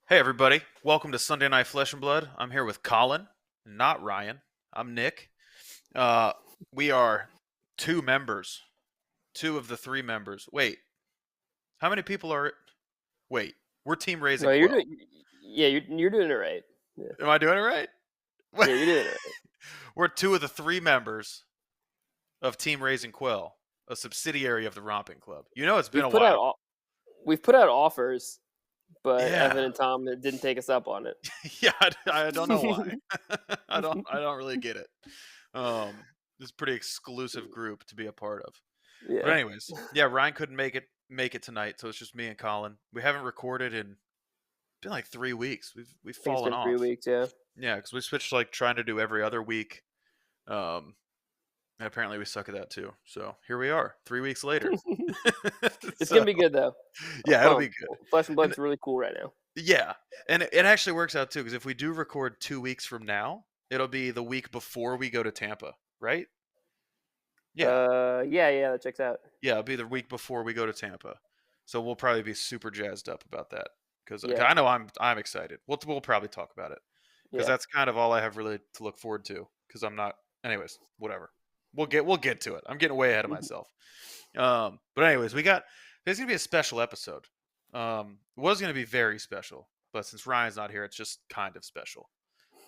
Hey everybody, welcome to Sunday Night Flesh and Blood. I'm here with Colin, not Ryan. I'm Nick. Uh, we are two members, two of the three members. Wait, how many people are? Wait, we're Team No, Raising you're Quill. doing. Yeah, you're doing it right. Yeah, Am I doing it right? yeah, you're doing it right. We're two of the three members of Team Raising Quill, a subsidiary of the Romping Club. You know, it's been a We've put out while. all, we've put out offers, but Evan Yeah, and Tom didn't take us up on it. yeah. I don't know why. I don't really get it. This is a pretty exclusive group to be a part of. But Yeah, anyways, yeah, Ryan couldn't make it tonight, so it's just me and Colin. We haven't recorded in been like 3 weeks. We've I think it's fallen been 3 weeks. Yeah, Yeah, because we switched to, like, trying to do every other week. And apparently we suck at that too. So here we are, 3 weeks later. it's So gonna be good though. I'm yeah, it'll be pumped. good. Flesh and And Blood's really cool right now. yeah, and it actually works out too, because if we do record 2 weeks from now, it'll be the week before we go to Tampa, right? Yeah, Yeah, that checks out. yeah, it'll be the week before we go to Tampa. So we'll probably be super jazzed up about that because Yeah, I know I'm excited. We'll probably talk about it because yeah. that's kind of all I have really to look forward to. Because I'm not, anyways, whatever. We'll get to it. I'm getting way ahead of myself. But anyways, there's gonna be a special episode. It was gonna be very special, but since Ryan's not here, it's just kind of special.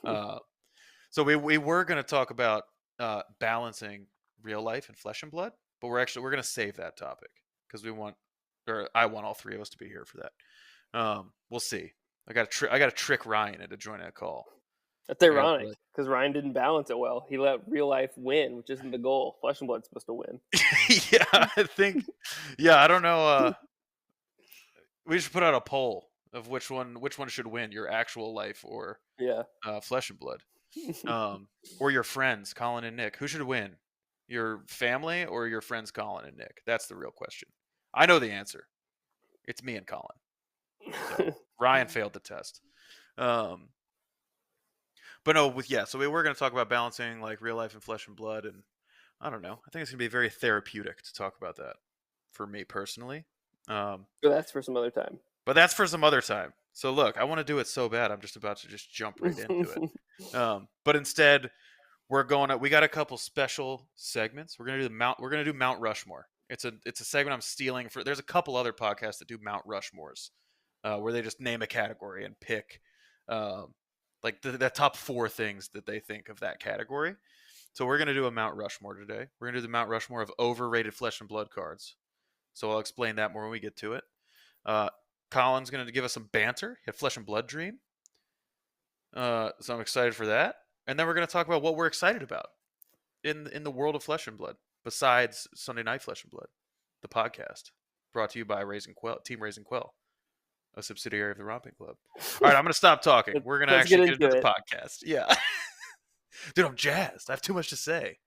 Uh, so we were gonna talk about balancing real life and flesh and blood, but we're gonna save that topic because I want all three of us to be here for that. We'll see. I got to trick Ryan into joining a call. That's I got ironic because Ryan didn't balance it well. He let real life win, which isn't the goal. Flesh and Blood's supposed to win. yeah, I think. Yeah, I don't know. We should put out a poll of which one should win, your actual life or Yeah. flesh and blood, or your friends, Colin and Nick. Who should win, your family or your friends, Colin and Nick? That's the real question. I know the answer. It's me and Colin. So Ryan failed the test. But no, so we were going to talk about balancing like real life and flesh and blood, and I don't know. I think it's going to be very therapeutic to talk about that for me personally. So that's for some other time. But that's for some other time. So look, I want to do it so bad. I'm just about to just jump right into it. But instead, we got a couple special segments. We're gonna do Mount Rushmore. It's a segment I'm stealing for. There's a couple other podcasts that do Mount Rushmores, where they just name a category and pick, like the top four things that they think of that category. So we're gonna do a Mount Rushmore today. We're gonna do the Mount Rushmore of overrated flesh and blood cards. So I'll explain that more when we get to it. Colin's going to give us some banter. Hit Flesh and Blood Dream. So I'm excited for that. And then we're going to talk about what we're excited about in the world of Flesh and Blood, besides Sunday Night Flesh and Blood, the podcast brought to you by Team Raising Quill, a subsidiary of the Romping Club. All right, I'm going to stop talking. We're going to Let's actually get get into into the it. podcast. Yeah. Dude, I'm jazzed. I have too much to say.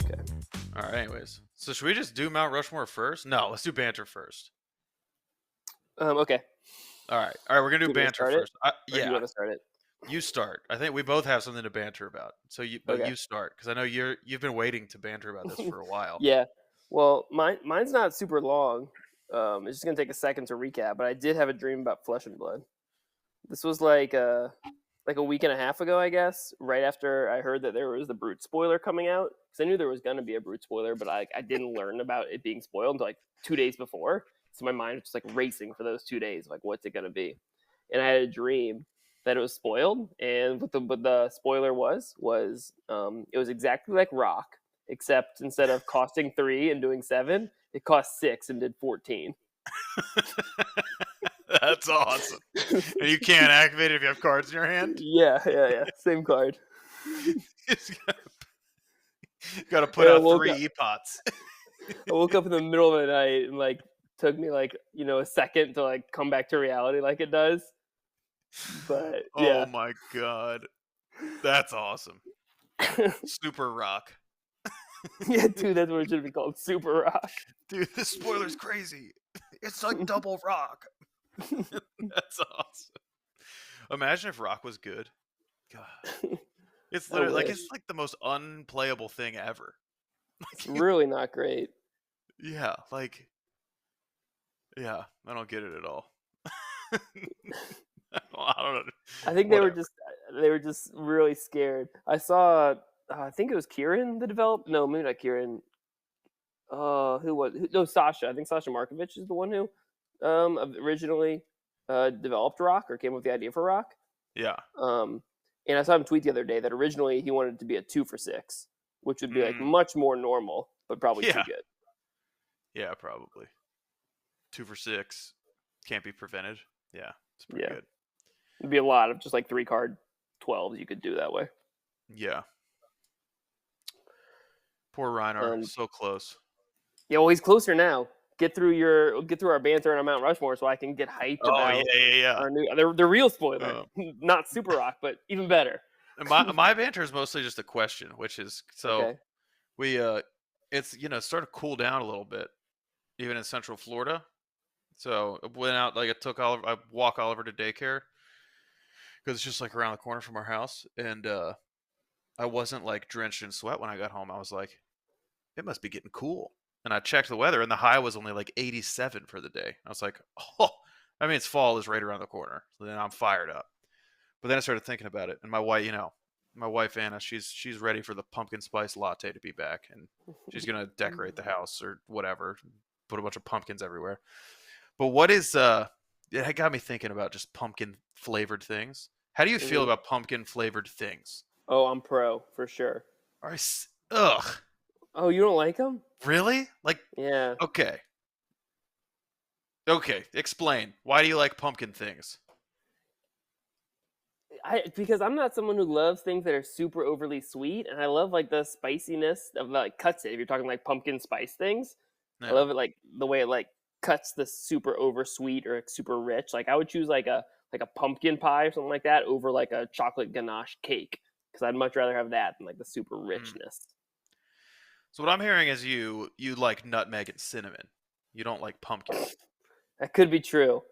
Okay. All right, anyways. So should we just do Mount Rushmore first? No, let's do banter first. Okay. All right, we're gonna do You want me to banter start it? first. Or do you Yeah, want to start it? you start. I think we both have something to banter about. But Okay. you start because I know you've been waiting to banter about this for a while. Yeah. Well, mine's not super long. It's just gonna take a second to recap, but I did have a dream about Flesh and Blood. This was like a week and a half ago, I guess, right after I heard that there was the Brute spoiler coming out. Because I knew there was gonna be a Brute spoiler, but I didn't learn about it being spoiled until like 2 days before. So my mind was just like racing for those 2 days, like what's it gonna be? And I had a dream that it was spoiled, and what the spoiler was it was exactly like Rock, except instead of costing 3 and doing 7, it cost 6 and did 14. That's awesome. And you can't activate it if you have cards in your hand. Yeah. Same card. Got to put And I out woke 3 up- epots. I woke up in the middle of the night and like took me like a second to like come back to reality like it does. But yeah, Oh my god, that's awesome. Super Rock. yeah, dude, that's what it should be called, Super Rock. Dude, this spoiler's crazy. It's like double Rock. That's awesome. Imagine if rock was good. God. It's I literally like wish. it's like the most unplayable thing ever. It's Like really not great. yeah, like yeah, I don't get it at all. I don't know. I think Whatever. they were just really scared. I saw I think it was Kieran that developed. No, maybe not Kieran. Who was? No, Sasha. I think Sasha Markovich is the one who originally developed rock or came up with the idea for rock. Yeah. Um, and I saw him tweet the other day that originally he wanted it to be a 2 for 6, which would be like Mm, much more normal, but probably too yeah. good. Yeah, probably. 2 for 6. Can't be prevented. Yeah, it's pretty Yeah, good. it'd be a lot of just like 3 card 12s you could do that way. Yeah. Poor Reinar. And So close. yeah, well, he's closer now. Get through our banter on Mount Rushmore, so I can get hyped Oh about yeah. our new the real spoiler, Um, not Super Rock, but even better. my banter is mostly just a question, which is so Okay. we it's started to cool down a little bit, even in Central Florida. So I went out like I walk Oliver to daycare because it's just like around the corner from our house, and I wasn't like drenched in sweat when I got home. I was like, it must be getting cool. And I checked the weather, and the high was only like 87 for the day. I was like, oh, that means fall is right around the corner. So then I'm fired up. But then I started thinking about it, and my wife Anna, she's ready for the pumpkin spice latte to be back, and she's gonna decorate the house or whatever, put a bunch of pumpkins everywhere. But what is it got me thinking about just pumpkin flavored things. How do you feel Mhm. about pumpkin flavored things? Oh, I'm pro for sure. Ugh, Oh, you don't like them? really? Like, Yeah. okay, okay, explain. Why do you like pumpkin things? Because I'm not someone who loves things that are super overly sweet, and I love like the spiciness of like cuts it. If you're talking like pumpkin spice things, I Yeah. love it like the way it like cuts the super over sweet or like, super rich. Like I would choose like a pumpkin pie or something like that over like a chocolate ganache cake because I'd much rather have that than like the super Mm. richness. So what I'm hearing is you like nutmeg and cinnamon. You don't like pumpkin. That could be true,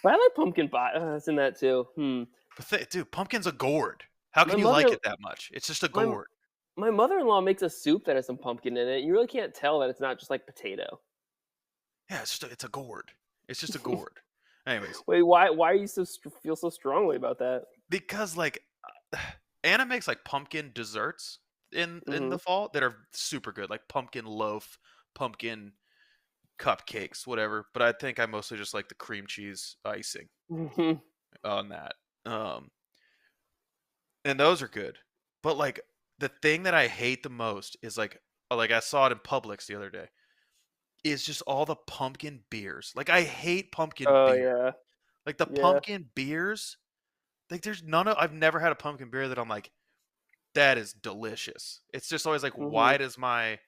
but I like pumpkin pie. It's in that too. But dude, pumpkin's a gourd. How My can you like mother, it that much? It's just a my gourd. my mother-in-law makes a soup that has some pumpkin in it. You really can't tell that it's not just like potato. Yeah, it's a gourd. It's just a gourd. Anyways, Wait, why are you feel so strongly about that? because like Anna makes like pumpkin desserts in Mhm. the fall that are super good, like pumpkin loaf, pumpkin cupcakes, whatever. But I think I mostly just like the cream cheese icing Mhm. on that. Um, and those are good. But like the thing that I hate the most is like I saw it in Publix the other day. Is just all the pumpkin beers. Like I hate pumpkin Oh beer. yeah, Like the yeah. pumpkin beers, like there's none of I've never had a pumpkin beer that I'm like that is delicious. It's just always like Mhm. why does my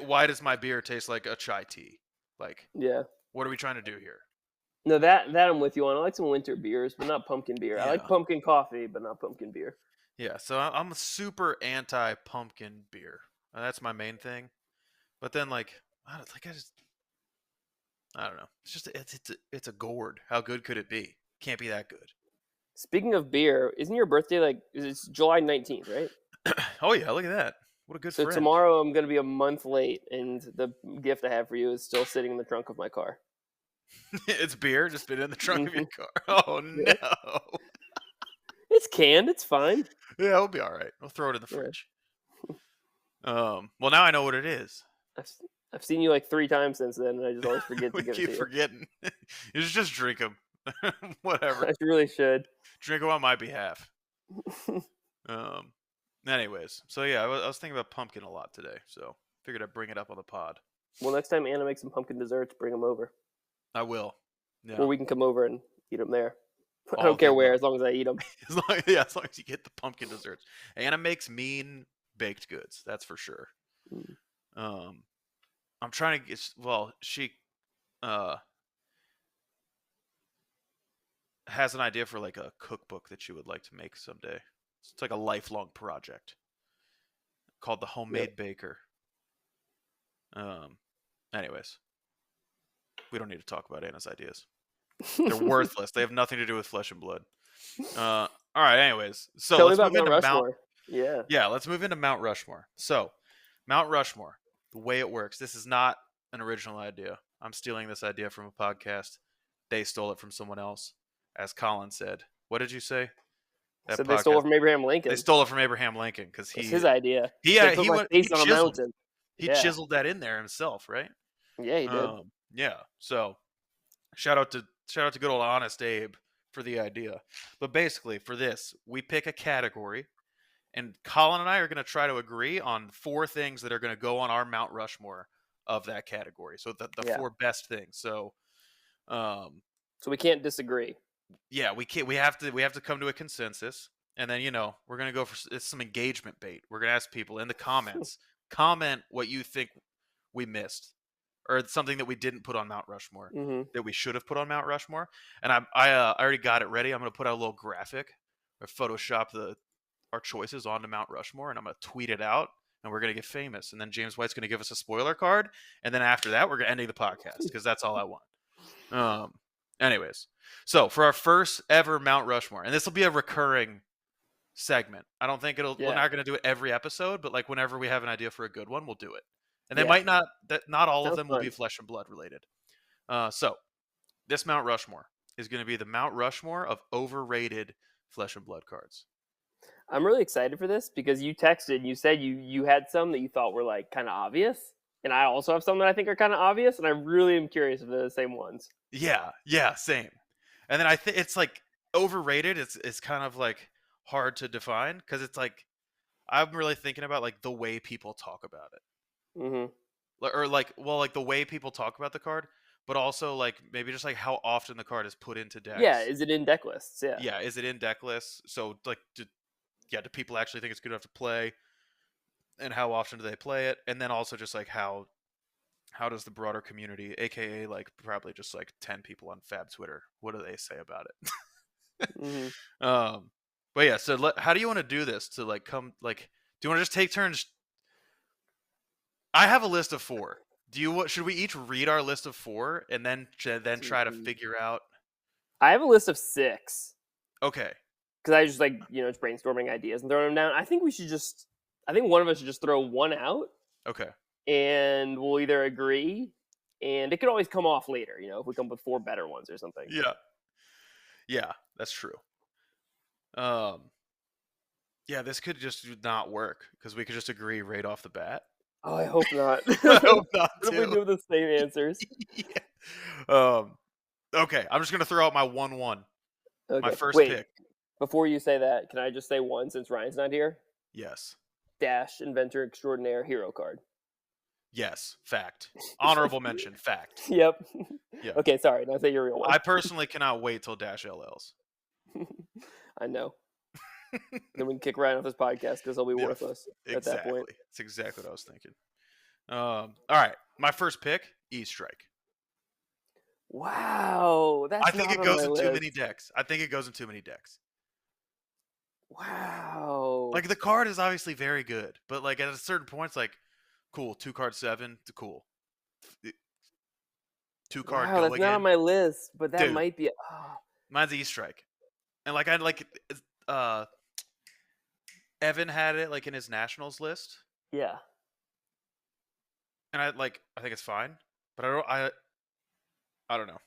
why does my beer taste like a chai tea? Like Yeah. what are we trying to do here? No, that I'm with you on. I like some winter beers, but not pumpkin beer. I like Yeah. pumpkin coffee, but not pumpkin beer. Yeah, so I'm a super anti pumpkin beer. And that's my main thing. But then I don't know. It's just it's a gourd. How good could it be? Can't be that good. Speaking of beer, isn't your birthday like it's July 19th, right? Oh yeah, look at that. What a good So friend. tomorrow I'm gonna be a month late, and the gift I have for you is still sitting in the trunk of my car. It's beer just been in the trunk of your Hmm. car. Oh Yeah. no. It's canned. It's fine. Yeah, we'll be all right. We'll throw it in the Yeah. fridge. Well now I know what it is. I've s- I've seen you like 3 times since then, and I just always forget to We give it keep to you. forgetting. You should just drink them. Whatever. I really should. Drink them on my behalf. Um. Anyways, so yeah, I was thinking about pumpkin a lot today, so figured I'd bring it up on the pod. Well, next time Anna makes some pumpkin desserts, bring them over, I will. or Yeah. we can come over and eat them there. I All don't of the care where, above. as long as I eat them. As long as you get the pumpkin desserts. Anna makes mean baked goods, that's for sure. Um, I'm trying to get. Well, she uh has an idea for like a cookbook that she would like to make someday. It's like a lifelong project called The Yep. Homemade Baker. Um, anyways, we don't need to talk about Anna's ideas. They're worthless. They have nothing to do with Flesh and Blood. All right. Anyways, so Tell me let's about move Mount into Mount. Rushmore. Yeah. Yeah, let's move into Mount Rushmore. So, Mount Rushmore, the way it works. This is not an original idea. I'm stealing this idea from a podcast. They stole it from someone else, as Colin said. What did you say? That So they stole podcast. it from Abraham They Lincoln. stole it from Abraham Lincoln because It's he his idea. he He said, "Put he my went face on a mountain." he Yeah. chiseled that in there himself, right? Yeah, he did. Yeah. So shout out to good old Honest Abe for the idea. But basically, for this, we pick a category, and Colin and I are going to try to agree on 4 things that are going to go on our Mount Rushmore of that category. So the Yeah. 4 best things. So, So we can't disagree. yeah, we can't. We have to come to a consensus, and then we're going to go for it's some engagement bait. We're going to ask people in the comments comment what you think we missed, or something that we didn't put on Mount Rushmore Hmm. that we should have put on Mount Rushmore. And I already got it ready. I'm going to put out a little graphic or Photoshop our choices onto Mount Rushmore, and I'm going to tweet it out, and we're going to get famous. And then James White's going to give us a spoiler card, and then after that, we're ending the podcast because that's all I want. Anyways, so for our first ever Mount Rushmore, and this will be a recurring segment. I don't think we're not going to do it every episode, but like whenever we have an idea for a good one, we'll do it. And they might not all of Sounds them will fun. be Flesh and Blood related. So this Mount Rushmore is going to be the Mount Rushmore of overrated Flesh and Blood cards. I'm really excited for this because you texted and you said you had some that you thought were like kind of obvious, and I also have some that I think are kind of obvious, and I really am curious if they're the same ones. Yeah, same. And then I think it's like overrated. It's kind of like hard to define because it's like I'm really thinking about like the way people talk about it. Mm-hmm. Or like the way people talk about the card, but also like maybe just like how often the card is put into decks. Yeah, is it in deck lists? Yeah. Yeah, is it in deck lists? So like, do people actually think it's good enough to play? And how often do they play it? And then also just like how does the broader community, aka like probably just like 10 people on Fab Twitter, what do they say about it? Mm-hmm. But yeah, so how do you want to do this to like come like? Do you want to just take turns? I have a list of 4. Should we each read our list of 4 and then try to figure out? I have a list of 6. Okay. Because I just like just brainstorming ideas and throwing them down. I think one of us should just throw one out. Okay. And we'll either agree, and it could always come off later. If we come up with 4 better ones or something. Yeah, that's true. Yeah, this could just not work because we could just agree right off the bat. Oh, I hope not. I hope not. What if we do the same answers? Yeah. Okay, I'm just gonna throw out my 1-1. Okay. My first Wait, pick. Before you say that, can I just say one since Ryan's not here? Yes. Dash Inventor Extraordinaire hero card. Yes, fact. Honorable mention, fact. Yep. Yeah. Okay, sorry. Now say your real one. I personally cannot wait till Dash LLs. I know. Then we can kick Ryan off this podcast because he'll be worthless at that point. That's exactly what I was thinking. All right, my first pick, E-Strike. Wow, I think it goes in too many decks. Wow. Like the card is obviously very good, but like at a certain point, it's like, cool, 2-card 7, cool. 2-card go that's again. not on my list, but that Dude, might be. Mine's E-Strike, and like Evan had it like in his nationals list. Yeah. And I think it's fine, but I don't know.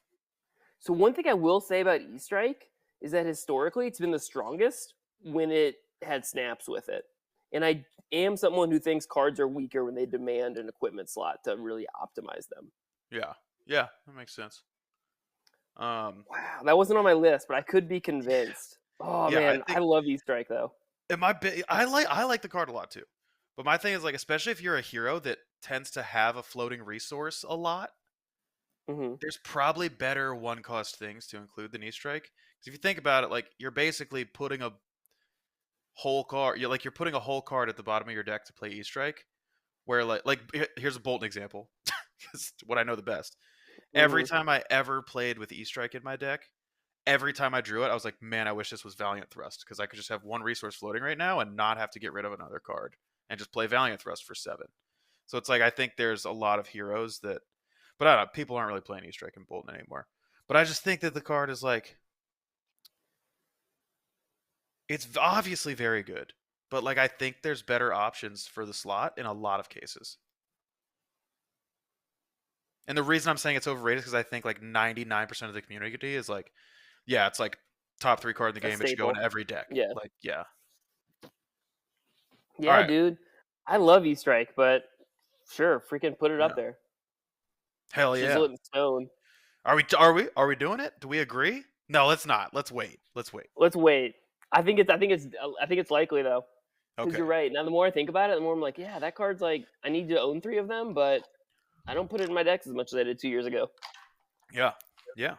So one thing I will say about E-Strike is that historically it's been the strongest when it had snaps with it. And I am someone who thinks cards are weaker when they demand an equipment slot to really optimize them. Yeah, that makes sense. Wow, that wasn't on my list, but I could be convinced. Oh yeah, man, I love E-Strike though. I like the card a lot too. But my thing is like, especially if you're a hero that tends to have a floating resource a lot, there's probably better 1-cost things to include than E-Strike. Because if you think about it, like you're basically putting a whole card. You're putting a whole card at the bottom of your deck to play E-Strike. Where like here's a Bolton example, because what I know the best. Every time I ever played with E-Strike in my deck, every time I drew it, I was like, man, I wish this was Valiant Thrust because I could just have 1 resource floating right now and not have to get rid of another card and just play Valiant Thrust for 7. So it's like I think there's a lot of heroes that, but I don't know, people aren't really playing E-Strike in Bolton anymore. But I just think that the card is like, it's obviously very good, but like I think there's better options for the slot in a lot of cases. And the reason I'm saying it's overrated is because I think like 99% of the community is like, yeah, it's like top 3 card in the A game. It should go in staple. every deck. Yeah. Like, yeah. All Yeah, right. dude. I love E-Strike, but sure, freaking put it Yeah. up there. Hell Chisel yeah. it in stone. Are we doing it? Do we agree? No, let's not. Let's wait. Let's wait. Let's wait. I think it's likely though, because Okay. you're right. Now the more I think about it, the more I'm like, yeah, that card's like I need to own 3 of them, but I don't put it in my decks as much as I did 2 years ago. Yeah. Yeah.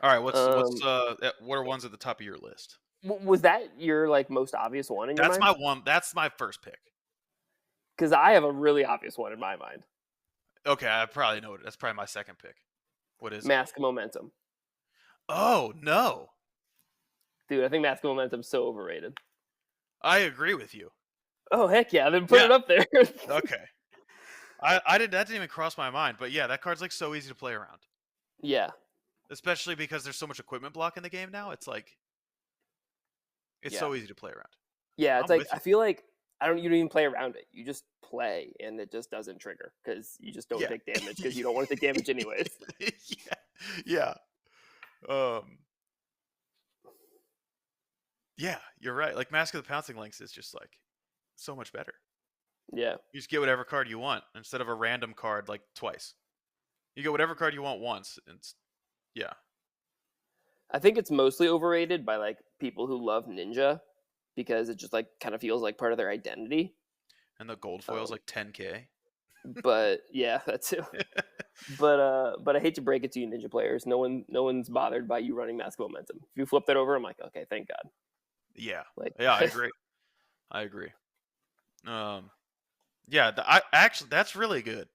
All right, what's Um, what are ones at the top of your list? was that your like most obvious one in your That's mind? my one. That's my first pick. Because I have a really obvious one in my mind. Okay, I probably know it. That's probably my second pick. What is it? Mask of Momentum, Oh, no. dude. I think Mask of Momentum's so overrated. I agree with you. Oh heck yeah! Then put Yeah. it up there. Okay. I didn't that didn't even cross my mind, but yeah, that card's like so easy to play around. Yeah, Especially because there's so much equipment block in the game now. It's like it's yeah, so easy to play around. yeah. It's I'm like with I you. feel like you don't even play around it. You just play, and it just doesn't trigger because you just don't Yeah. take damage because you don't want to take damage anyways. Yeah. Yeah. Yeah, you're right. Like Mask of the Pouncing Lynx is just like so much better. Yeah, You just get whatever card you want instead of a random card like twice. You get whatever card you want once. And yeah. I think it's mostly overrated by like people who love Ninja because it just like kind of feels like part of their identity. And the gold foil's Um, like 10K. but yeah, that too. But I hate to break it to you, Ninja players. No one's bothered by you running Mask of Momentum. If you flip that over, I'm like, okay, thank God. Yeah. Like, Yeah, I agree. I agree. Yeah, I actually that's really good.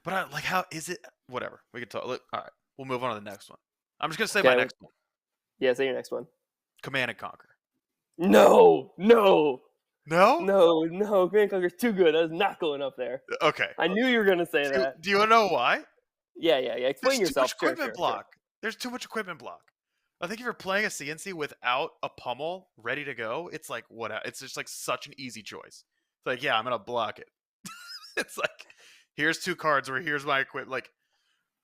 But I like how is it whatever. We can talk. Look, all right. We'll move on to the next one. I'm just going to say my okay, next one. yeah. Say your next one. Command and Conquer. No, no, No? no, no. Command and Conquer's too good. That is not going up there. Okay. I knew you were gonna say that. Do you know why? Yeah, yeah, yeah. Explain There's too much yourself. Sure, equipment sure, sure. block. There's too much equipment block. I think if you're playing a CNC without a pummel ready to go, it's like what? It's just like such an easy choice. It's like, yeah, I'm gonna block it. It's like, here's 2 cards where here's my equipment. Like,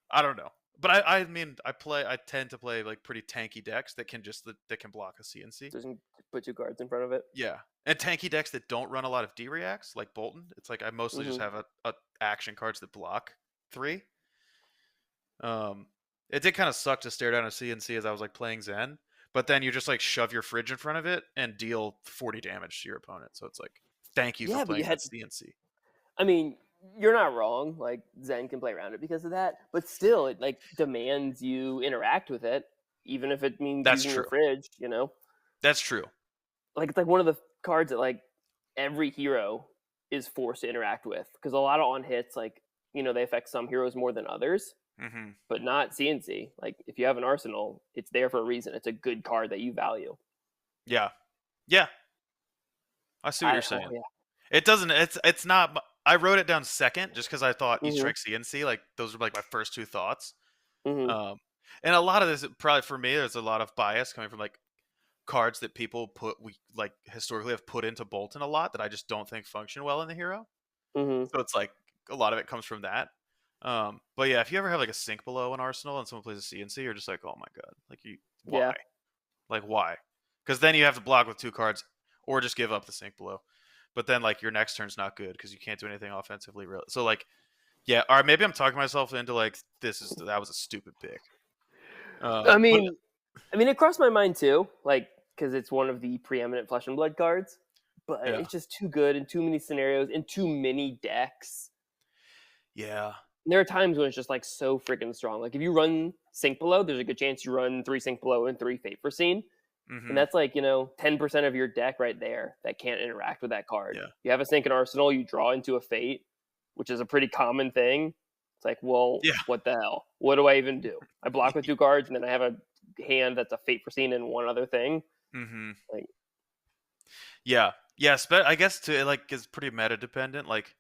I don't know, but I mean, I tend to play like pretty tanky decks that can that can block a CNC. Just put 2 cards in front of it. Yeah, and tanky decks that don't run a lot of D reacts, like Bolton. It's like I mostly just have a action cards that block 3. It did kind of suck to stare down a CNC as I was like playing Zen, but then you just like shove your fridge in front of it and deal 40 damage to your opponent. So it's like, thank you for Yeah, but you playing had. that CNC. I mean, you're not wrong. Like Zen can play around it because of that, but still, it like demands you interact with it, even if it means That's using your true. fridge. You know, That's true. like it's like one of the cards that like every hero is forced to interact with because a lot of on hits, like they affect some heroes more than others, Mm-hmm. but not CNC. Like if you have an arsenal, it's there for a reason. It's a good card that you value. Yeah. Yeah. I see what you're saying. Oh, yeah. It doesn't. It's not. I wrote it down second just because I thought Mm-hmm. E-Strike CNC. Like those were like my first 2 thoughts. Mm-hmm. And a lot of this probably for me, there's a lot of bias coming from like cards that people we like historically have put into Bolton a lot that I just don't think function well in the hero. Mm-hmm. So it's like a lot of it comes from that. But yeah, if you ever have like a sink below an arsenal and someone plays a CNC, you're just like, oh my god, like why? Yeah. Like why? Because then you have to block with 2 cards or just give up the sink below. But then like your next turn's not good because you can't do anything offensively. Really. So like, yeah, or maybe I'm talking myself into like that was a stupid pick. I mean, it crossed my mind too, like because it's one of the preeminent Flesh and Blood cards, but Yeah. it's just too good in too many scenarios in too many decks. Yeah. And there are times when it's just like so freaking strong. Like if you run Sink Below, there's a good chance you run 3 Sink Below and 3 Fate Foreseen. Mm-hmm. And that's like, 10% of your deck right there that can't interact with that card. Yeah. You have a Sink and Arsenal, you draw into a Fate, which is a pretty common thing. It's like, well, Yeah. what the hell? What do I even do? I block with 2 cards, and then I have a hand that's a Fate Foreseen and one other thing. Mm-hmm. Like, yeah. Yes, but I guess too, it like is pretty meta dependent. Like,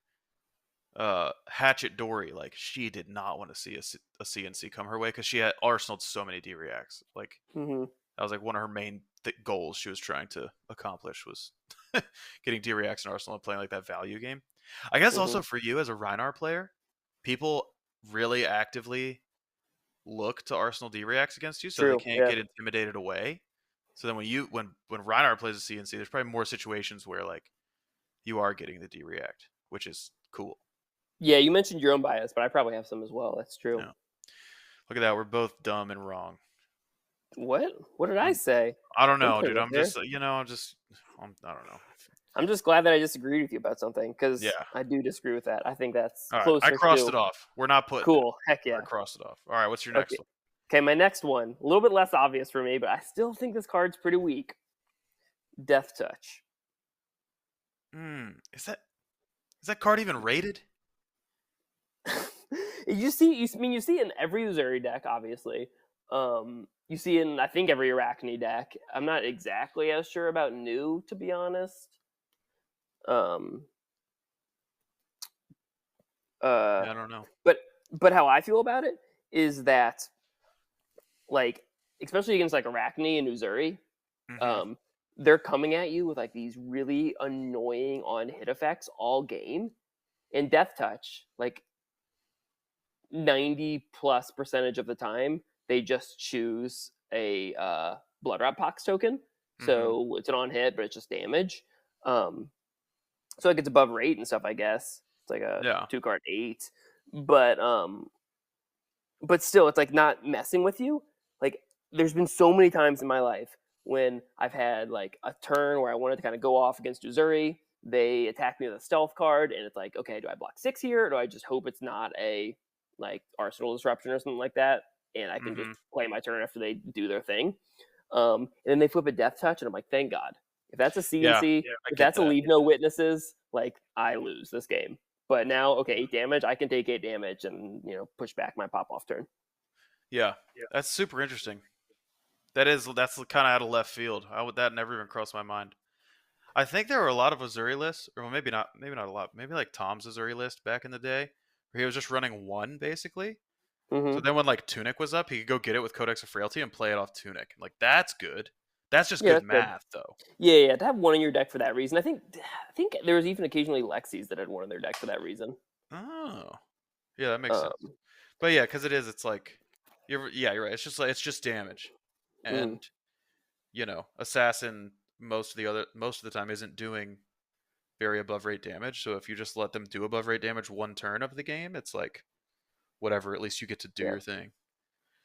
Hatchet Dory, like she did not want to see a CNC come her way because she had arsenaled so many D reacts. Like Hmm. that was like one of her main goals she was trying to accomplish was getting D reacts in Arsenal and playing like that value game. I guess Hmm. also for you as a Rhinar player, people really actively look to Arsenal D reacts against you, so they True. can't Yeah. get intimidated away. So then when Rhinar plays a CNC, there's probably more situations where like you are getting the D react, which is cool. Yeah. You mentioned your own bias, but I probably have some as well. That's true. Yeah. Look at that. We're both dumb and wrong. What? What did I I'm, say? I don't Don't know, play dude. with I'm there. just, I don't know. I'm just glad that I disagreed with you about something because Yeah. I do disagree with that. I think that's All right. I closer crossed to it off. We're not putting it. cool. Heck I yeah. crossed it off. All right. What's your Okay. next one? Okay, my next one, a little bit less obvious for me, but I still think this card's pretty weak. Death Touch. Is that card even rated? You see it in every Uzuri deck, obviously. You see it in I think every Arachne deck. I'm not exactly as sure about new, to be honest. Um, uh, Yeah, I don't know. but how I feel about it is that like especially against like Arachne and Uzuri, Mm-hmm. um, they're coming at you with like these really annoying on hit effects all game. And Death Touch, like 90 plus percentage of the time, they just choose a Blood Rat Pox token. Mm-hmm. So it's an on hit, but it's just damage. Um, so like it's above rate and stuff, I guess. It's like a Yeah. 2 card 8. But still it's like not messing with you. Like there's been so many times in my life when I've had like a turn where I wanted to kind of go off against Uzuri. They attack me with a stealth card, and it's like, okay, do I block 6 here, or do I just hope it's not a like Arsenal disruption or something like that, and I can just Mm-hmm. play my turn after they do their thing. And then they flip a death touch, and I'm like, thank God. If that's a Yeah. CNC, I if get that's a that. leave no witnesses, like I lose this game. But now, okay, 8 damage. I can take 8 damage and push back my pop off turn. Yeah. That's super interesting. That's kind of out of left field. That never even crossed my mind. I think there were a lot of Azuri lists, or maybe not a lot. Maybe like Tom's Azuri list back in the day, where he was just running one basically. So Hmm. then when like Tunic was up, he could go get it with Codex of Frailty and play it off Tunic. Like that's good. That's just Yeah, good that's good. math though. Yeah, to have one in your deck for that reason. I think there was even occasionally Lexies that had one in their deck for that reason. Oh, yeah, that makes sense. Um, But yeah, because it's like, you're right. It's just damage, mm, and Assassin most of the time isn't doing very above rate damage. So if you just let them do above rate damage one turn of the game, it's like whatever. At least you get to do yeah, your thing.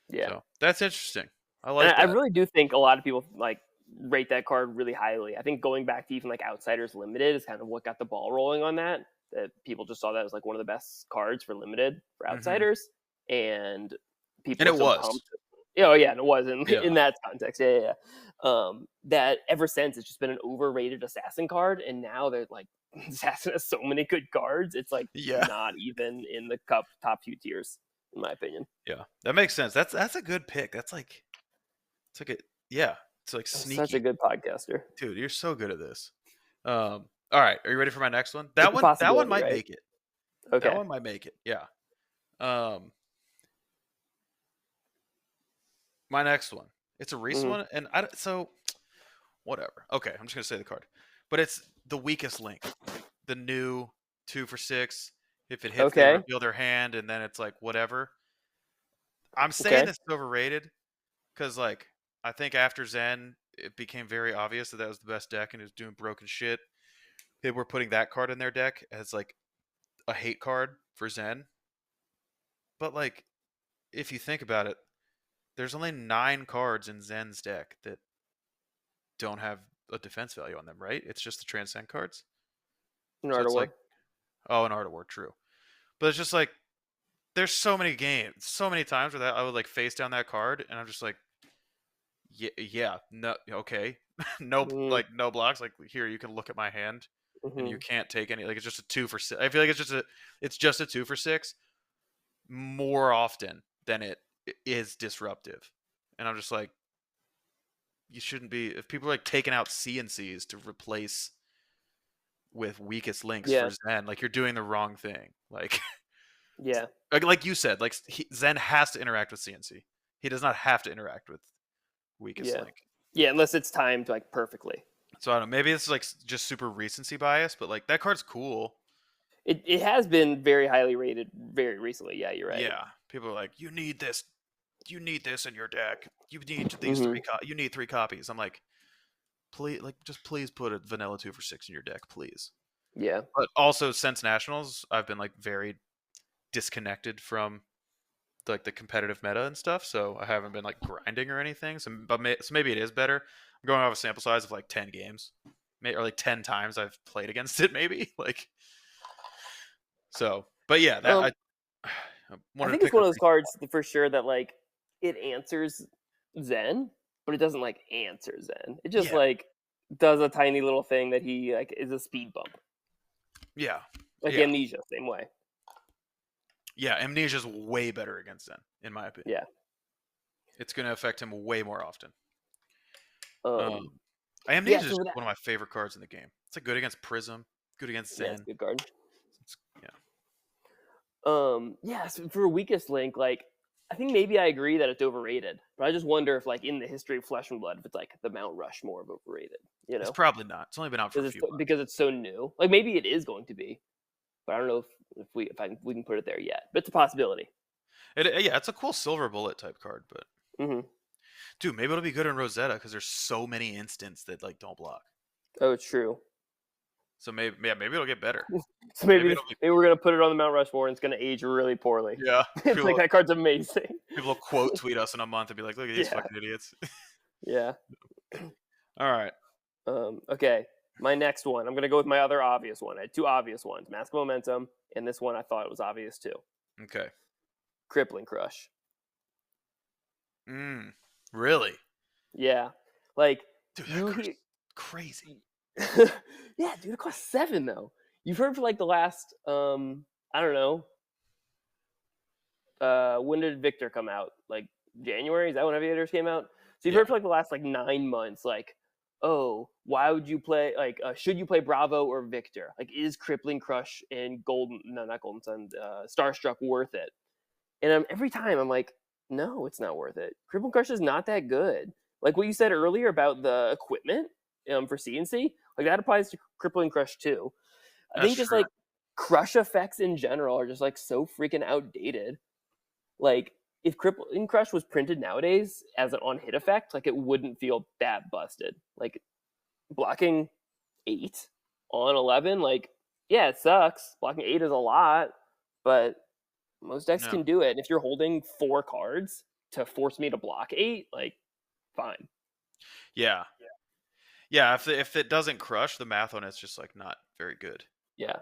yeah. So that's interesting. I And like I that. really do think a lot of people like rate that card really highly. I think going back to even like Outsiders Limited is kind of what got the ball rolling on that. That people just saw that as like one of the best cards for Limited for Hmm. Outsiders, and people And were it so was. pumped. Oh yeah, and it was in Yeah. in that context. Yeah, yeah. That ever since it's just been an overrated assassin card, and now they're like assassin has so many good cards. It's like Yeah. not even in the top few tiers, in my opinion. Yeah. That makes sense. That's a good pick. It's like a yeah. It's like Such a sneaky. good podcaster. Dude, you're so good at this. All right, are you ready for my next one? It's a That one possibility, might right? make it. That Okay. one might make it. Yeah. Um my next one. It's a recent Hmm. one and so whatever. Okay, I'm just going to say the card. But it's the weakest link. The new 2 for 6. If it hits, they Okay. reveal their hand and then it's like whatever. I'm saying Okay. this is overrated cuz like I think after Zen it became very obvious that was the best deck and it was doing broken shit. They were putting that card in their deck as like a hate card for Zen. But like if you think about it, there's only 9 cards in Zen's deck that don't have a defense value on them, right? It's just the transcend cards. In So Art of it's like, War. oh, an Art of War, true. But it's just like there's so many games, so many times where that I would like face down that card, and I'm just like, yeah, no, okay, no, Mm-hmm. like no blocks. Like here, you can look at my hand, and you Mm-hmm. can't take any. Like it's just a 2 for 6. I feel like it's just a 2 for 6 more often than it is disruptive, and I'm just like, you shouldn't be. If people are like taking out CNCs to replace with weakest links for Yeah. Zen, like you're doing the wrong thing. Like Yeah. like you said, like Zen has to interact with CNC. He does not have to interact with weakest Yeah. link. Yeah. Unless it's timed like perfectly. So I don't know. Maybe it's like just super recency bias, but like that card's cool. It has been very highly rated very recently. Yeah, you're right. Yeah, people are like, you need this. You need this in your deck. You need these Hmm. you need 3 copies. I'm like, please, like, just please put a vanilla 2 for 6 in your deck, please. Yeah. But also, since Nationals, I've been like very disconnected from like the competitive meta and stuff, so I haven't been like grinding or anything. So maybe it is better. I'm going off a sample size of like 10 games, or like 10 times I've played against it, maybe like so. But yeah, that Um, I I wanted to think it's pick a one of those cards for sure that like it answers Zen, but it doesn't like answer Zen. It just yeah, like does a tiny little thing that he like is a speed bump, yeah, like yeah, Amnesia, same way. yeah. Amnesia's way better against Zen, in my opinion. Yeah. It's going to affect him way more often. Um. Yeah. Amnesia is So just that, one of my favorite cards in the game. It's like good against Prism, good against yeah, it's Zen. a good card. Yeah, Yeah. So for weakest link, like I think maybe I agree that it's overrated, but I just wonder if like in the history of Flesh and Blood, if it's like the Mount Rushmore of overrated, you it's know, probably not. It's only been out for a few months. because it's so new. Like maybe it is going to be, but I don't know if we can put it there yet. But it's a possibility. Yeah, it's a cool silver bullet type card, but Hmm. dude, maybe it'll be good in Rosetta because there's so many instants that like don't block. Oh, it's true. So maybe it'll get better. So Maybe maybe it'll be we're gonna put it on the Mount Rushmore and it's gonna age really poorly. yeah. It's like that card's amazing. People will quote tweet us in a month and be like, "Look at these Yeah, fucking idiots." yeah. All right. Okay, my next one. I'm gonna go with my other obvious one. I had two obvious ones: Mask of Momentum, and this one I thought was obvious too. Okay. Crippling Crush. Really? Yeah, like Dude, that you. card's crazy. Yeah, dude, it costs 7 though. You've heard for like the last I don't know. When did Victor come out? Like January? Is that when Aviators came out? So you've Yeah. heard for like the last like 9 months, like, oh, why would you play like should you play Bravo or Victor? Like, is Crippling Crush and not Golden Sun, Starstruck worth it? And every time I'm like, no, it's not worth it. Crippling Crush is not that good. Like what you said earlier about the equipment for CNC, like that applies to Crippling Crush too. I That's think just true. like crush effects in general are just like so freaking outdated. Like if Crippling Crush was printed nowadays as an on hit effect, like it wouldn't feel that busted. Like blocking 8 on 11, like yeah, it sucks. Blocking 8 is a lot, but most decks No. can do it. And if you're holding 4 cards to force me to block 8, like fine. Yeah. Yeah, if it doesn't crush, the math on it's just like not very good. Yeah.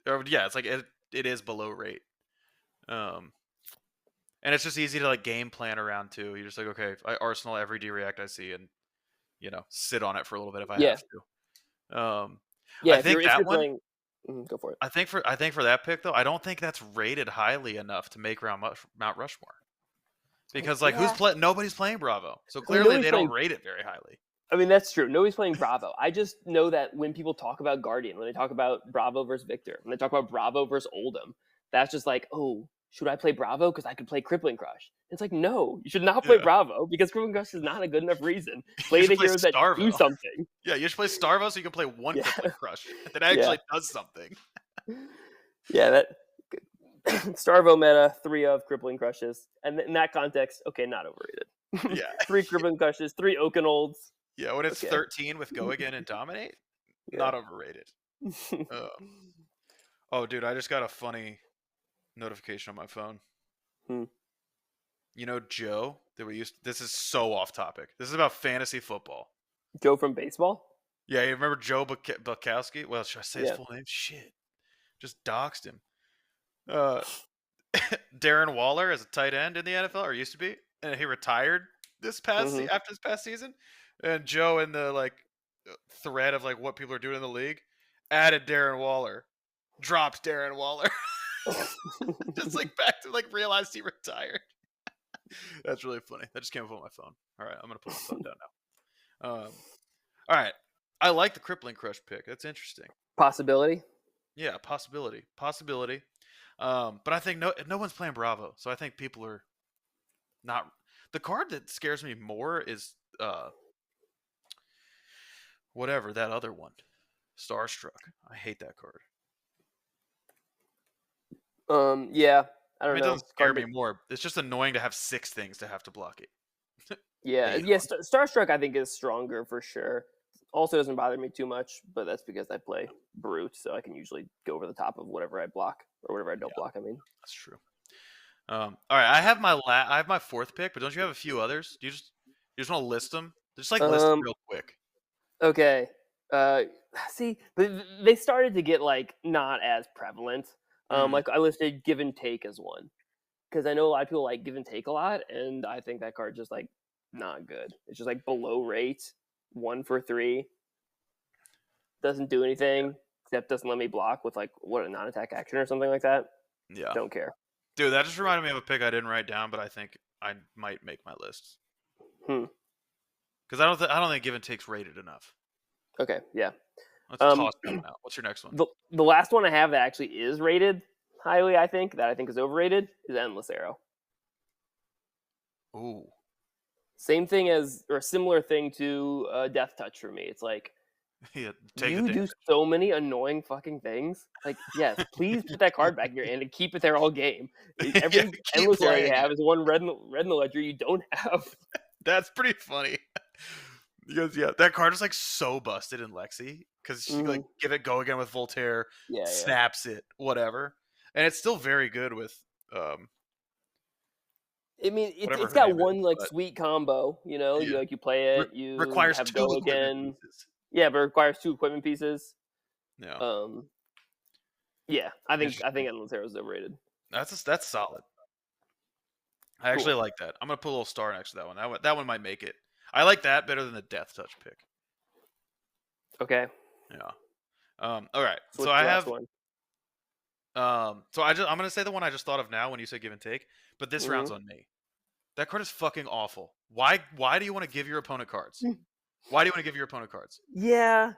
Or yeah, it's like it is below rate. And it's just easy to like game plan around too. You're just like, okay, I arsenal every D-react I see and sit on it for a little bit if I Yeah. have to. Yeah, I if think that you're one playing go for it. I think for that pick though, I don't think that's rated highly enough to make around Mount Rushmore. Because like Yeah. nobody's playing Bravo. So I mean, clearly nobody's they don't playing rate it very highly. I mean, that's true. Nobody's playing Bravo. I just know that when people talk about Guardian, when they talk about Bravo versus Victor, when they talk about Bravo versus Oldham, that's just like, oh, should I play Bravo because I could play Crippling Crush? It's like, no, you should not play Yeah. Bravo because Crippling Crush is not a good enough reason. Play You should the play heroes that do Starvo. something. Yeah, you should play Starvo so you can play one Yeah. Crippling Crush that Yeah. actually does something. Yeah, that Starvo meta, 3 of Crippling Crushes. And in that context, okay, not overrated. Yeah. 3 Crippling Crushes, 3 Oakenolds. Yeah, when it's Okay. 13 with Go Again and Dominate, not overrated. Oh, dude, I just got a funny notification on my phone. You know Joe that we used. This is so off topic. This is about fantasy football. Joe from baseball? Yeah, you remember Joe Bukowski? Well, should I say his Yeah. full name? Shit, just doxed him. Darren Waller as a tight end in the NFL, or used to be, and he retired after this past season. And Joe in the like thread of like what people are doing in the league added Darren Waller, dropped Darren Waller, just like back to like realized he retired. That's really funny. That just came up on my phone. All right, I'm gonna put my phone down now. All right, I like the Crippling Crush pick. That's interesting. Possibility. Yeah, possibility. But I think no one's playing Bravo, so I think people are not. The card that scares me more is whatever that other one, Starstruck. I hate that card. Yeah, I I don't mean, it know. doesn't scare me more. It's just annoying to have 6 things to have to block it. Yeah, 8 yeah. on. Starstruck, I think, is stronger for sure. Also, doesn't bother me too much, but that's because I play Brute, so I can usually go over the top of whatever I block or whatever I don't Yeah, block. I mean, that's true. All right, I have my 4th pick, but don't you have a few others? You just want to list them? Just like list them um, real quick. okay. Uh, see, but they started to get like not as prevalent. Mm, Like I listed Give and Take as one because I know a lot of people like Give and Take a lot, and I think that card's just like not good. It's just like below rate, 1 for 3, doesn't do anything except doesn't let me block with like what a non-attack action or something like that. yeah, Don't care. dude, that just reminded me of a pick I didn't write down, but I think I might make my list Hmm. because I don't think Give and Take's rated enough. Okay. Yeah. Let's Um, toss that one out. What's your next one? the last one I have that actually is rated highly, I think that I think is overrated is Endless Arrow. Ooh, Same thing as or a similar thing to Death Touch for me. It's like yeah, take the you do damage. so many annoying fucking things. Like, yes, please put that card back in your hand and keep it there all game. Yeah, Every keep Endless Arrow you playing it. have is one red in the ledger you don't have. That's pretty funny. Because yeah, that card is like so busted in Lexi because she like Mm-hmm. give it go again with Voltaire, Yeah, yeah. snaps it, whatever, and it's still very good with I mean, whatever it's her got name is, one like but sweet combo. You know, yeah, you play Re- it, you requires have 2 go equipment again. pieces. Yeah, but it requires 2 equipment pieces. Yeah, Um, yeah, I think interesting. Endless Arrow is overrated. That's solid. I actually Cool. like that. I'm gonna put a little star next to that one. That one might make it. I like that better than the Death Touch pick. Okay. Yeah. All right. So So what's I the last have one? I'm gonna say the one I just thought of now when you say Give and Take, but this round's Hmm. on me. That card is fucking awful. Why do you want to give your opponent cards? Why do you want to give your opponent cards? Yeah.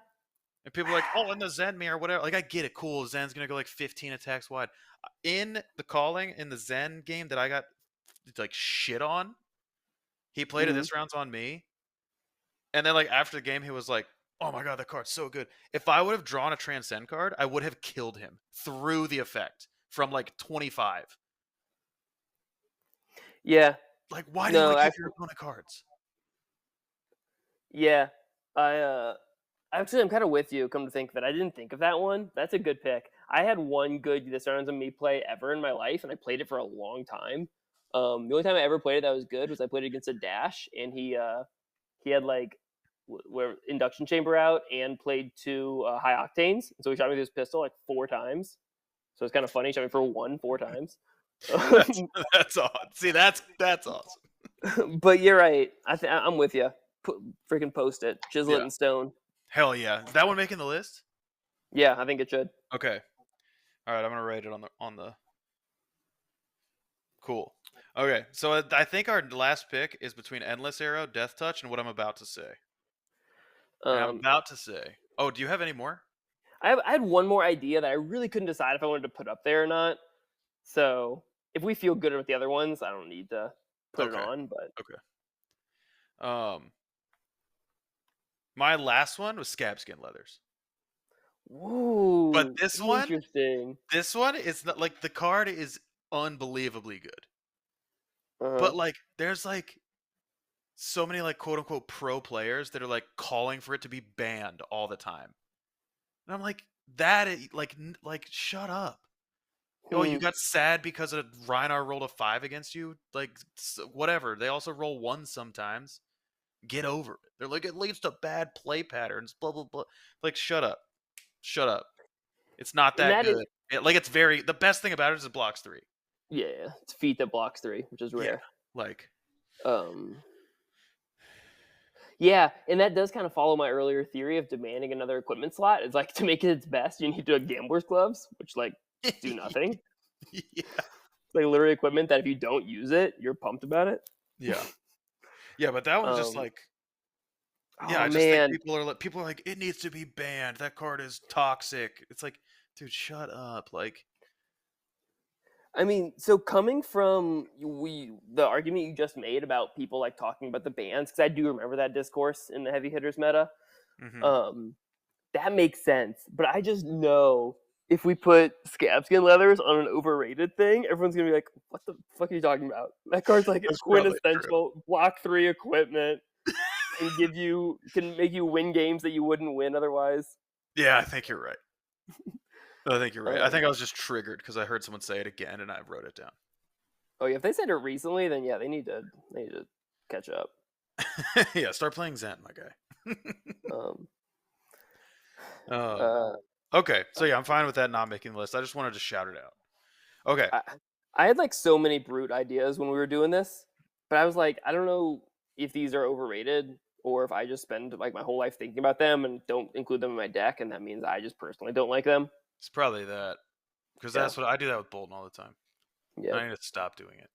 And people are like, oh, in the Zen mirror, whatever. Like, I get it, cool. Zen's gonna go like 15 attacks wide. In the calling in the Zen game that I got like shit on, he played it Hmm. this round's on me. And then like after the game, he was like, "Oh my god, that card's so good." If I would have drawn a Transcend card, I would have killed him through the effect from like 25. Yeah. Like, why do you No, want to give your actually, opponent cards? yeah. I actually I'm kind of with you. Come to think that I didn't think of that one. That's a good pick. I had one good This Rounds on Me play ever in my life, and I played it for a long time. The only time I ever played it that was good was I played it against a Dash, and he had like where induction chamber out and played 2 high octanes. So he shot me with his pistol like 4 times. So it's kind of funny. He shot me for 4 times. That's that's odd. See, that's awesome. But you're right. I'm with you. Freaking post it, chisel it Yeah. in stone. Hell yeah. Is that one making the list? Yeah, I think it should. Okay. All right, I'm gonna rate it on the cool. Okay, so I think our last pick is between Endless Arrow, Death Touch, and what I'm about to say. And I'm Um, about to say, oh, do you have any more? I had one more idea that I really couldn't decide if I wanted to put up there or not. So if we feel good with the other ones, I don't need to put it Okay. on. But Okay. My last one was Scab Skin Leathers. But whoa, this one, interesting. this one is not like the card is unbelievably good. Uh huh. But like there's like so many like quote unquote pro players that are like calling for it to be banned all the time. And I'm like that is, like shut up. Oh, you Hmm. got sad because a Rhinar rolled a 5 against you? Like whatever. They also roll 1 sometimes. Get over it. They're like it leads to bad play patterns, blah blah blah. Like shut up. Shut up. It's not And that that is good. Like it's very the best thing about it is it blocks 3. yeah, it's feat that blocks 3, which is Yeah. rare. Like Um, yeah, and that does kind of follow my earlier theory of demanding another equipment slot. It's like to make it its best, you need to have gambler's gloves, which like do nothing. yeah. Like literally equipment that if you don't use it, you're pumped about it. Yeah. Yeah, but that one's just Um, like Yeah, Oh I just think man, people are like, it needs to be banned. That card is toxic. It's like, dude, shut up. Like, I mean, so coming from the argument you just made about people like talking about the bans, because I do remember that discourse in the heavy hitters meta. mhm. Um, that makes sense, but I just know if we put scab skin leathers on an overrated thing, everyone's gonna be like, "What the fuck are you talking about? That card's like That's probably true. quintessential block 3 equipment, can make you win games that you wouldn't win otherwise." Yeah, I think you're right. I think you're right. I think Um, I was just triggered because I heard someone say it again and I wrote it down. oh yeah, if they said it recently, then yeah, they need to catch up. Yeah, start playing Zen, my guy. Um, uh, uh, okay, so yeah, I'm fine with that not making the list. I just wanted to shout it out. Okay. I, I had like so many brute ideas when we were doing this, but I was like, I don't know if these are overrated or if I just spend like my whole life thinking about them and don't include them in my deck, and that means I just personally don't like them. It's probably that because Yeah, that's what I do that with Bolton all the time. yeah. I need to stop doing it.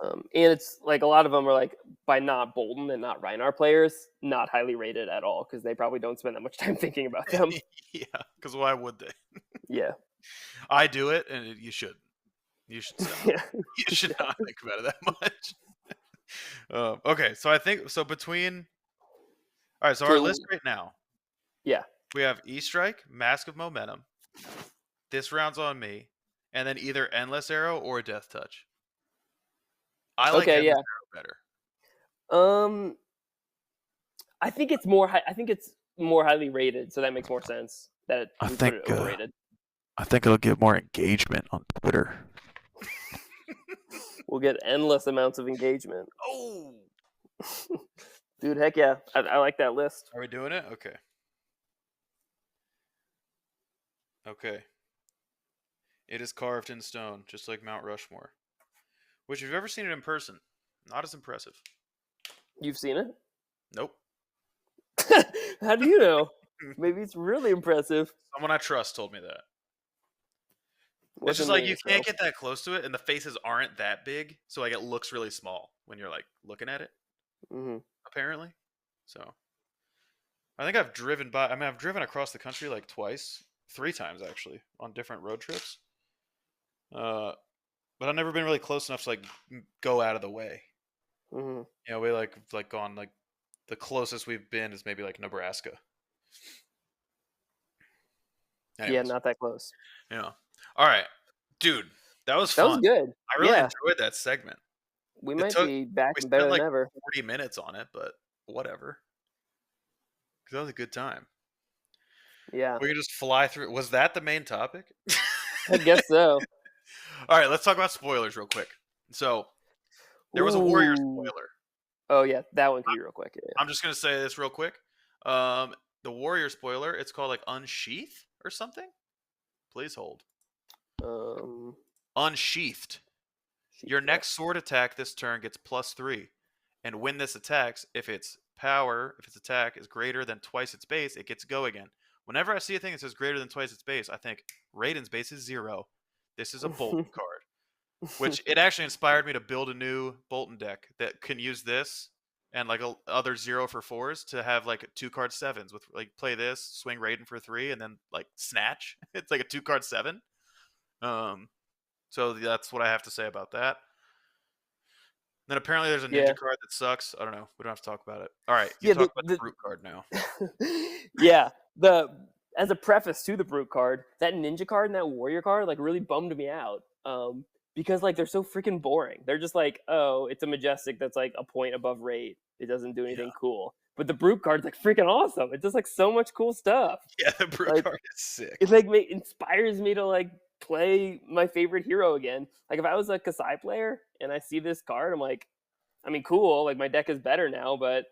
And it's like a lot of them are like by not Bolton and not Reinar players, not highly rated at all because they probably don't spend that much time thinking about them. Yeah, because why would they? Yeah, I do it, and you should. You should stop. yeah, You should yeah. not think about it that much. Okay, so I think so between. All right, so our So list right now yeah, we have E Strike, Mask of Momentum. This round's on me, and then either Endless Arrow or Death Touch. I like okay, Endless yeah. Arrow better. Um, I think it's more. I think it's more highly rated, so that makes more sense that I we put think it overrated. I think it'll get more engagement on Twitter. We'll get endless amounts of engagement. Oh, Dude, heck yeah. I like that list. are we doing it? Okay. Okay. It is carved in stone, just like Mount Rushmore. Which, if you've ever seen it in person, not as impressive. You've seen it? Nope. How do you know? Maybe it's really impressive. Someone I trust told me that. It's just Wasn't like me, you so. can't get that close to it, and the faces aren't that big, so like it looks really small when you're like looking at it. Hmm. Apparently, so I think I've driven by. I mean, I've driven across the country like twice, 3 times actually, on different road trips. Uh, but I've never been really close enough to like go out of the way. Hmm. You know, we like gone like the closest we've been is maybe like Nebraska. Yeah, Anyways, not that close. yeah. All right, dude, that was That was fun. good. I really Yeah, enjoyed that segment. we It might took be back we and spent better than like ever. 40 minutes on it, but whatever. 'Cause that was a good time. Yeah, We could just fly through. Was that the main topic? I guess so. All right, let's talk about spoilers real quick. So there was a Warrior Ooh. spoiler. Oh, yeah, that one could be real quick. I'm just gonna say this real quick. The Warrior spoiler. It's called like Unsheath or something. Please hold. Yeah. Unsheathed. Your next sword attack this turn gets +3, and when this attacks, if its attack is greater than twice its base, it gets go again. Whenever I see a thing that says greater than twice its base, I think Raiden's base is 0. This is a Bolton card. Which it actually inspired me to build a new Bolton deck that can use this and like other 0 for 4s to have like 2 card 7s with like play this, swing Raiden for 3, and then like snatch. It's like a 2 card 7. So that's what I have to say about that. Then apparently there's a Yeah. ninja card that sucks. I don't know. We don't have to talk about it. All right, you Yeah, talk about the brute card now. yeah. The As a preface to the brute card, that ninja card and that warrior card like really bummed me out. Because like they're so freaking boring. They're just like, oh, it's a majestic that's like a point above rate. It doesn't do anything Yeah, cool. But the brute card's like freaking awesome. It does like so much cool stuff. yeah, the brute Like card is sick. it like inspires me to like play my favorite hero again. Like if I was a Kasai player and I see this card, I'm like, I mean, cool. Like my deck is better now, but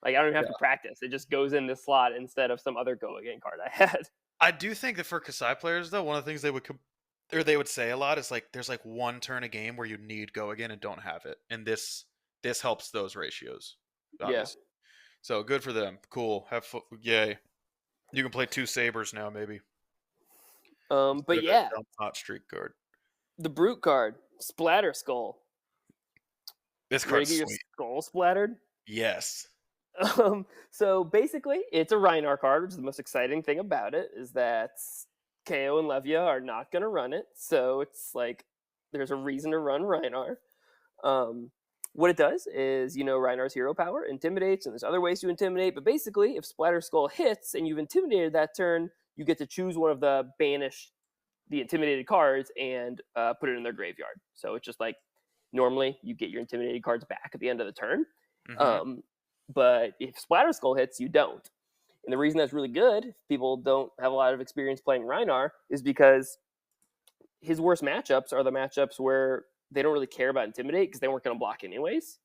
like I don't even have Yeah. to practice. It just goes in this slot instead of some other go again card I had. I do think that for Kasai players though, one of the things they would say a lot is like there's like one turn a game where you need go again and don't have it, and this helps those ratios, Yeah. obviously. So good for them. Cool. Yay. You can play 2 sabers now, maybe. Instead But of that yeah, dumb hot streak card. the brute card, Splatter Skull. This You ready card's to get your sweet. skull splattered? Yes. So basically, it's a Rhinar card, which is the most exciting thing about it, is that KO and Levia are not going to run it. So it's like there's a reason to run Rhinar. Um, what it does is, Rhinar's hero power intimidates, and there's other ways to intimidate. But basically, if Splatter Skull hits and you've intimidated that turn, you get to choose one of the intimidated cards and put it in their graveyard. So it's just like normally you get your intimidated cards back at the end of the turn. Mm-hmm. But if Splatter Skull hits, you don't. And the reason that's really good, if people don't have a lot of experience playing Rhinar, is because his worst matchups are the matchups where they don't really care about Intimidate because they weren't going to block anyways.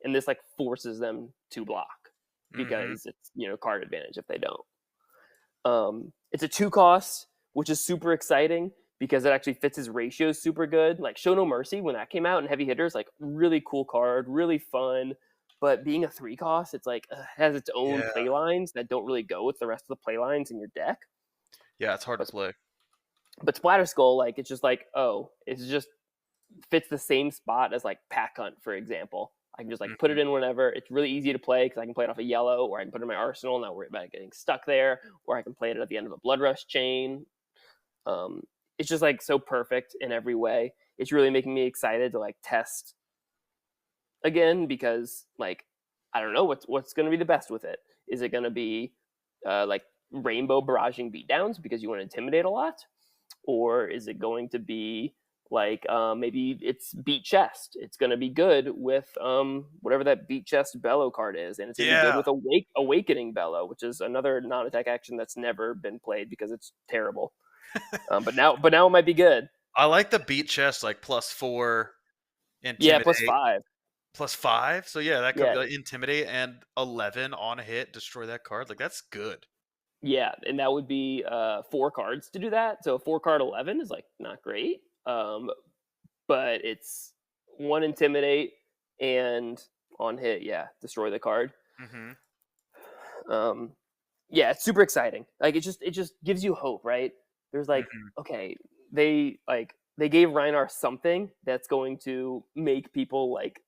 And this like forces them to block because it's card advantage if they don't. It's a 2 cost, which is super exciting because it actually fits his ratios super good. Like Show No Mercy, when that came out in heavy hitters, like really cool card, really fun. But being a 3 cost, it's like has its own play lines that don't really go with the rest of the play lines in your deck. Yeah, it's hard to play. But Splatter Skull, like it's just like, it just fits the same spot as like Pack Hunt, for example. I can just like put it in whenever. It's really easy to play because I can play it off a yellow, or I can put it in my arsenal, not worry about it getting stuck there, or I can play it at the end of a Blood Rush chain. It's just like so perfect in every way. It's really making me excited to like test again because like I don't know what's going to be the best with it. Is it going to be like rainbow barraging beatdowns because you want to intimidate a lot, or is it going to be like maybe it's beat chest? It's going to be good with whatever that beat chest bellow card is, and it's going to be good with awakening bellow, which is another non-attack action that's never been played because it's terrible. But now it might be good. I like the beat chest, like +4 intimidate. Yeah, +5. +5. So yeah, that could be Yeah. like intimidate and 11 on a hit, destroy that card. Like that's good. Yeah, and that would be 4 cards to do that. So a 4-card 11 is like not great, but it's 1 intimidate and on hit, destroy the card. Yeah, it's super exciting. Like it just gives you hope, right? There's like okay, they gave Rhinar something that's going to make people like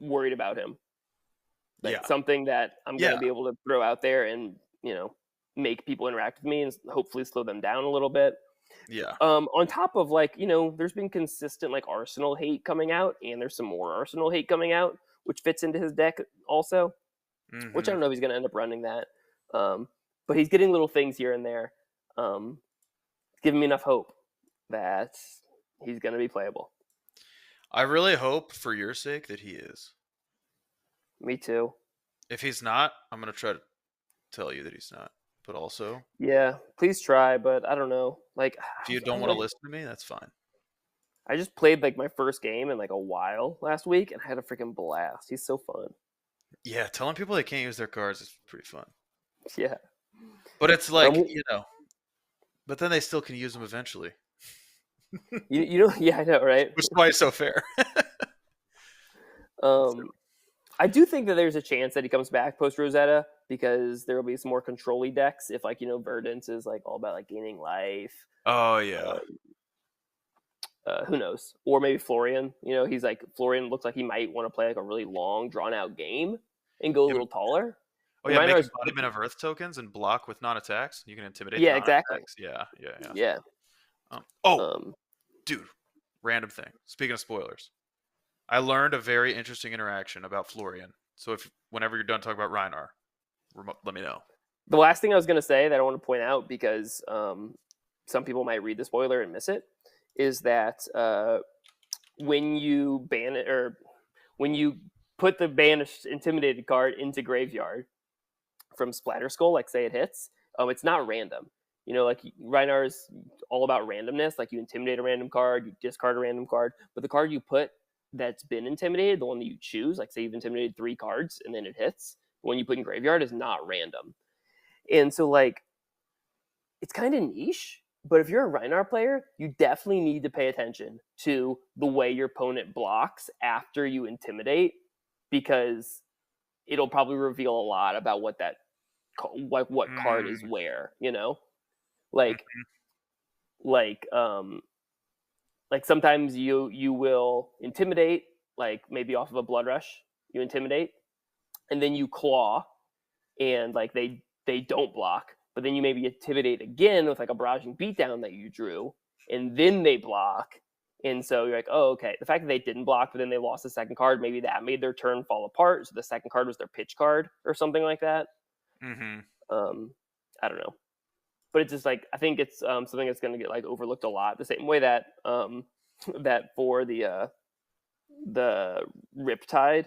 worried about him. Like something that I'm going to be able to throw out there and make people interact with me and hopefully slow them down a little bit. Yeah. On top of like, there's been consistent like Arsenal hate coming out, and there's some more Arsenal hate coming out, which fits into his deck also. Which I don't know if he's going to end up running that. But he's getting little things here and there. Giving me enough hope that he's going to be playable. I really hope for your sake that he is. Me too. If he's not, I'm going to try to tell you that he's not. But also, yeah, please try. But I don't know. Like, if you don't want to listen to me, that's fine. I just played like my first game in like a while last week, and I had a freaking blast. He's so fun. Yeah, telling people they can't use their cards is pretty fun. Yeah, but it's like but then they still can use them eventually. Yeah, I know, right? Which is why it's so fair. I do think that there's a chance that he comes back post Rosetta because there will be some more control-y decks if like Verdance is like all about like gaining life. Oh yeah. Who knows? Or maybe Florian. He's like Florian looks like he might want to play like a really long, drawn-out game and go a little taller. Oh yeah, make embodiment of Earth tokens and block with non-attacks. You can intimidate. Yeah, exactly. Yeah. Dude, random thing. Speaking of spoilers, I learned a very interesting interaction about Florian. So whenever you're done talking about Rhinar, let me know. The last thing I was going to say that I want to point out because some people might read the spoiler and miss it is that when you ban it or when you put the banished intimidated card into graveyard from Splatter Skull, like say it hits, it's not random. Like Rhinar is all about randomness. Like you intimidate a random card, you discard a random card, but the card you put that's been intimidated, the one that you choose, like say you've intimidated 3 cards and then it hits, the one you put in graveyard is not random. And so like it's kind of niche, but if you're a Rhinar player, you definitely need to pay attention to the way your opponent blocks after you intimidate, because it'll probably reveal a lot about what card is where, like sometimes you will intimidate, like maybe off of a Blood Rush, you intimidate, and then you claw and like they don't block, but then you maybe intimidate again with like a barraging beatdown that you drew, and then they block. And so you're like, oh, okay. The fact that they didn't block, but then they lost the second card, maybe that made their turn fall apart. So the second card was their pitch card or something like that. Mm-hmm. I don't know, but it's just like I think it's something that's going to get like overlooked a lot. The same way that that for the Riptide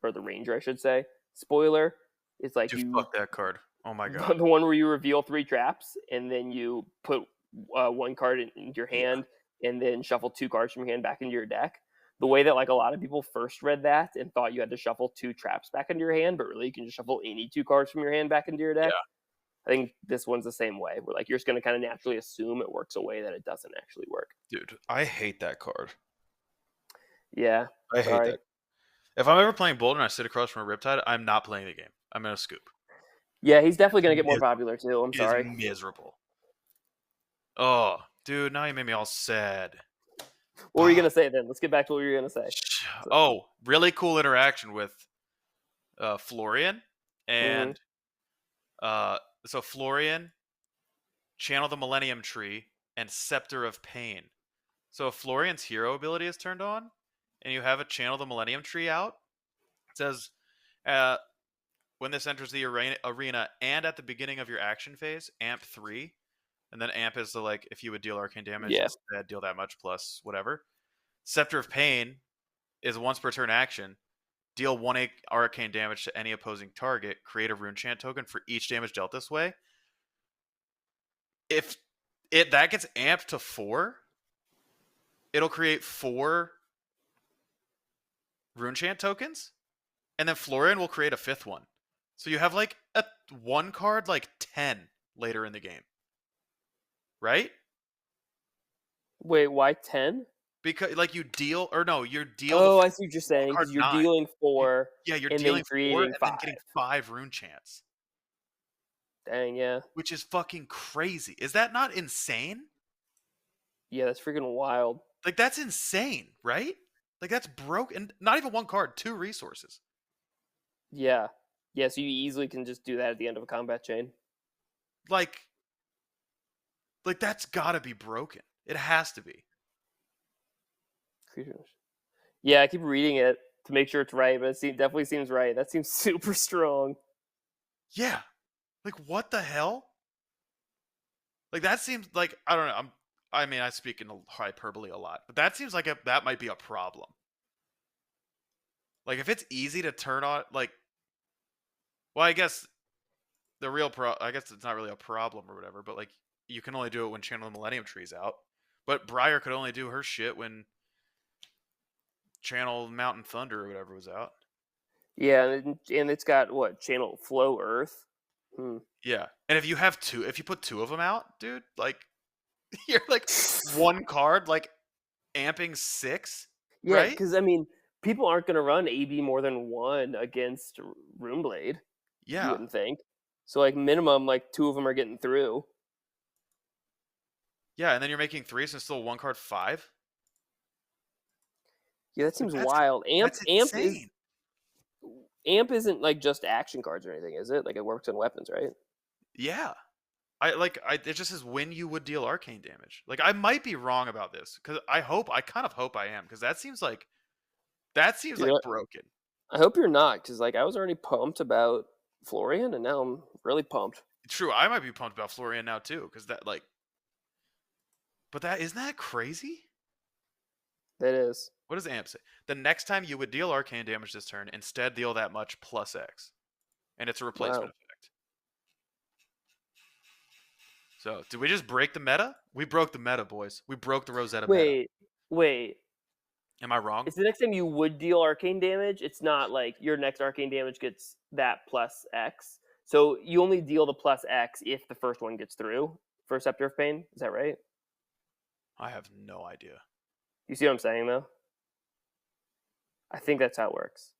or the Ranger, I should say, spoiler, it's like Dude, you fuck that card. Oh my god. the one where you reveal 3 traps and then you put one card in your Yeah. hand and then shuffle 2 cards from your hand back into your deck. The way that like a lot of people first read that and thought you had to shuffle 2 traps back into your hand, but really you can just shuffle any 2 cards from your hand back into your deck. Yeah. I think this one's the same way. Where like you're just going to kind of naturally assume it works a way that it doesn't actually work. Dude, I hate that card. Yeah. I hate Sorry. that. If I'm ever playing Boulder and I sit across from a Riptide, I'm not playing the game. I'm gonna scoop. Yeah, he's definitely going to get more popular too. I'm sorry. It is miserable. Oh, dude, now you made me all sad. What were you going to say then? Let's get back to what you were going to say. Oh, really cool interaction with Florian. And so Florian, Channel the Millennium Tree, and Scepter of Pain. So if Florian's hero ability is turned on, and you have a Channel the Millennium Tree out, it says, when this enters the arena and at the beginning of your action phase, amp 3. And then amp is the, like, if you would deal arcane damage, instead deal that much plus whatever. Scepter of Pain is once per turn action. Deal 1 arcane damage to any opposing target. Create a rune chant token for each damage dealt this way. If that gets amped to 4, it'll create 4 rune chant tokens, and then Florian will create a 5th one. So you have like a 1 card, like 10 later in the game, right? Wait, why 10? Because like you deal, or no, you're deal. Oh, I see what you're saying. Because you're 9. dealing 4. You're and dealing then creating 4 and 5. then getting 5 rune chants. Dang, yeah. Which is fucking crazy. Is that not insane? Yeah, that's freaking wild. Like, that's insane, right? Like, that's broke. And not even 1 card, 2 resources. Yeah. Yeah, so you easily can just do that at the end of a combat chain. Like that's gotta be broken. It has to be. Yeah, I keep reading it to make sure it's right, but it definitely seems right. That seems super strong. Yeah. Like, what the hell? Like, that seems like, I don't know. I speak in hyperbole a lot, but that seems like that might be a problem. Like, if it's easy to turn on, like, well, I guess I guess it's not really a problem or whatever, but like, you can only do it when Channel the Millennium Tree's out. But Briar could only do her shit when Channel Mountain Thunder or whatever was out. Yeah, and it's got what, Channel Flow Earth. Yeah, and if you put 2 of them out, dude, like, you're like 1 card, like amping 6. Yeah, right? because I mean, people aren't going to run AB more than 1 against Runeblade. Yeah, you wouldn't think. So like minimum, like 2 of them are getting through. Yeah, and then you're making 3, so it's still 1 card 5. Yeah, that seems wild. That's insane. Amp isn't like just action cards or anything, is it? Like it works on weapons, right? Yeah. It just says when you would deal arcane damage. Like, I might be wrong about this, because I kind of hope I am, because that seems like broken. I hope you're not, because like I was already pumped about Florian, and now I'm really pumped. True, I might be pumped about Florian now too, because that, like, but isn't that crazy? That is. What does amp say? The next time you would deal arcane damage this turn, instead deal that much plus X, and it's a replacement effect. So, did we just break the meta? We broke the meta, boys. We broke the Rosetta meta. Wait. Am I wrong? It's the next time you would deal arcane damage. It's not like your next arcane damage gets that plus X. So you only deal the plus X if the first one gets through for Scepter of Pain. Is that right? I have no idea. You see what I'm saying, though? I think that's how it works.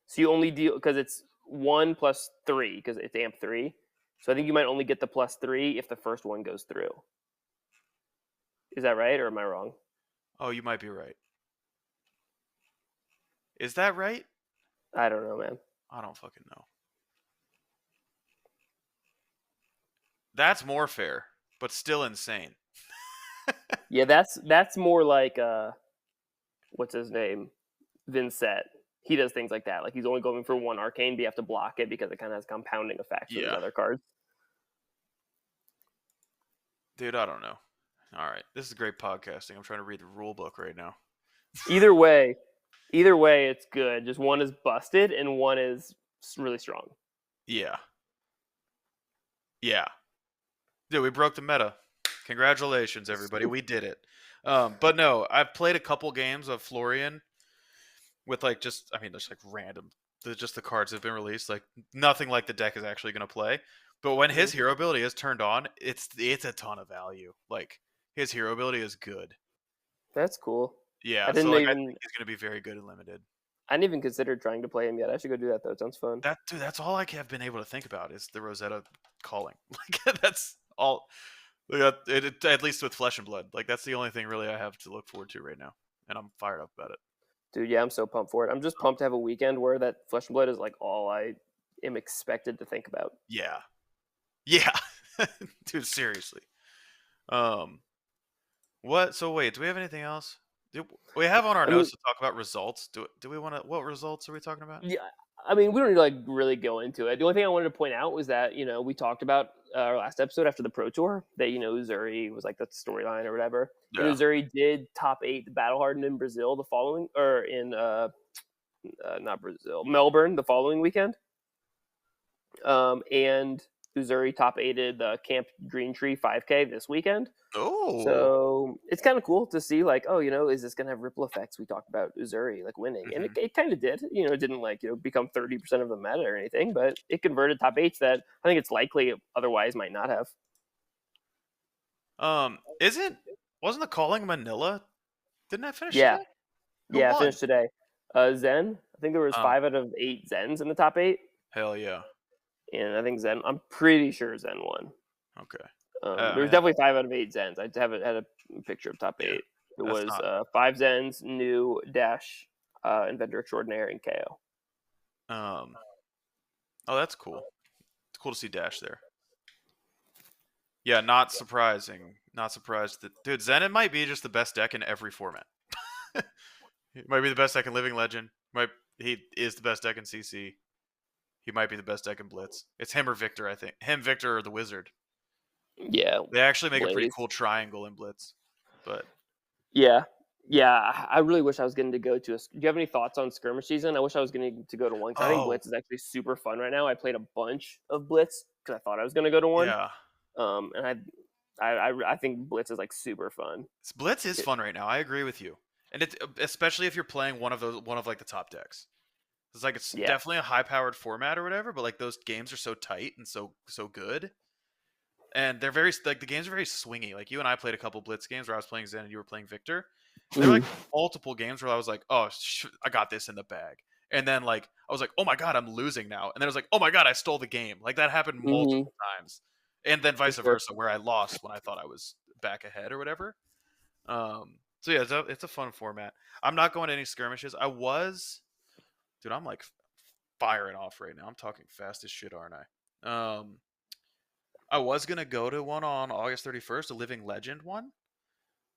So you only deal, because it's 1 plus 3, because it's amp 3. So I think you might only get the plus 3 if the first one goes through. Is that right, or am I wrong? Oh, you might be right. Is that right? I don't know, man. I don't fucking know. That's more fair, but still insane. Yeah, that's more like what's his name? Vincent. He does things like that. Like he's only going for one arcane, but you have to block it because it kind of has compounding effects with his Yeah. other cards. Dude, I don't know. All right. This is great podcasting. I'm trying to read the rule book right now. Either way, it's good. Just one is busted and one is really strong. Yeah. Yeah. Dude, we broke the meta. Congratulations, everybody. We did it. But no, I've played a couple games of Florian with like just, I mean, there's like random, just the cards that have been released. Like nothing like the deck is actually going to play. But when his Mhm. hero ability is turned on, it's a ton of value. Like his hero ability is good. That's cool. Yeah, I so didn't like I even think he's going to be very good and limited. I didn't even consider trying to play him yet. I should go do that though. It sounds fun. That dude, that's all I have been able to think about is the Rosetta calling. Like that's all. At least with Flesh and Blood, like that's the only thing really I have to look forward to right now, and I'm fired up about it. Dude, yeah, I'm so pumped for it. I'm just pumped to have a weekend where that Flesh and Blood is like all I am expected to think about. Yeah, yeah, dude, seriously. Um, what? So wait, do we have anything else? We have on our I mean, notes to talk about results. Do we want to? What results are we talking about? yeah, I mean, we don't need to like really go into it. The only thing I wanted to point out was that we talked about our last episode after the Pro Tour that Uzuri was like the storyline or whatever, and Yeah. Uzuri did top 8 the Battle Hardened in Brazil the following or in not Brazil Melbourne the following weekend, and Uzuri top 8'd the Camp Green Tree 5K this weekend. Oh. So it's kind of cool to see, like, oh, is this going to have ripple effects? We talked about Uzuri like winning, and Hmm. it kind of did. It didn't like become 30% of the meta or anything, but it converted top 8s that I think it's likely it otherwise might not have. Isn't wasn't the calling Manila? Didn't that finish Yeah, today? Who yeah, won? finished today. Zen, I think there was Oh, 5 out of 8 Zens in the top 8, hell yeah. and I think I'm pretty sure Zen won. Okay. There was Yeah, definitely 5 out of 8 Zens. I haven't had a picture of top yeah. 8. It That's was not. 5 Zens, New, Dash, Inventor Extraordinaire, and KO. Um. Oh, that's cool. It's cool to see Dash there. Yeah, not surprising. Not surprised that dude Zen might be just the best deck in every format. He might be the best deck in Living Legend. He is the best deck in CC. He might be the best deck in Blitz. It's him or Victor, I think. Him, Victor, or the Wizard. Yeah, They actually make a pretty Blaze. cool triangle in Blitz. But Yeah, yeah. I really wish I was getting to go to a. Do you have any thoughts on skirmish season? I wish I was getting to go to one because I think oh Blitz is actually super fun right now. I played a bunch of Blitz because I thought I was going to go to one. yeah, And I think Blitz is like super fun. Blitz is fun right now. I agree with you, and it's especially if you're playing one of like the top decks. It's Yeah. definitely a high powered format or whatever, but like those games are so tight and so good. And they're very like the games are very swingy. Like you and I played a couple Blitz games where I was playing Zen and you were playing Victor. There were like multiple games where I was like, "Oh, I got this in the bag," and then like I was like, "Oh my god, I'm losing now," and then I was like, "Oh my god, I stole the game." Like that happened Mm-hmm. multiple times, and then For vice sure. versa, where I lost when I thought I was back ahead or whatever. So yeah, it's a fun format. I'm not going to any skirmishes. Dude. I'm like firing off right now. I'm talking fast as shit, aren't I? I was gonna go to one on August 31st, a Living Legend one,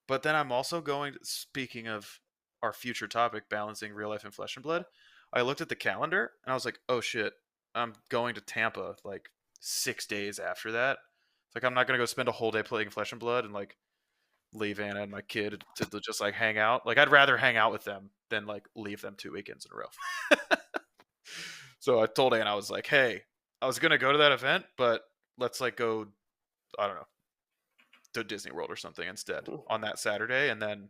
but then I'm also going. Speaking of our future topic, balancing real life and flesh and blood, I looked at the calendar and I was like, oh shit, I'm going to Tampa like 6 days after that. It's like I'm not gonna go spend a whole day playing flesh and blood and like leave Anna and my kid to just like hang out. Like I'd rather hang out with them than like leave them 2 weekends in a row. So I told Anna, I was like, hey, I was gonna go to that event, but let's like go, I don't know, to Disney World or something instead on that Saturday, and then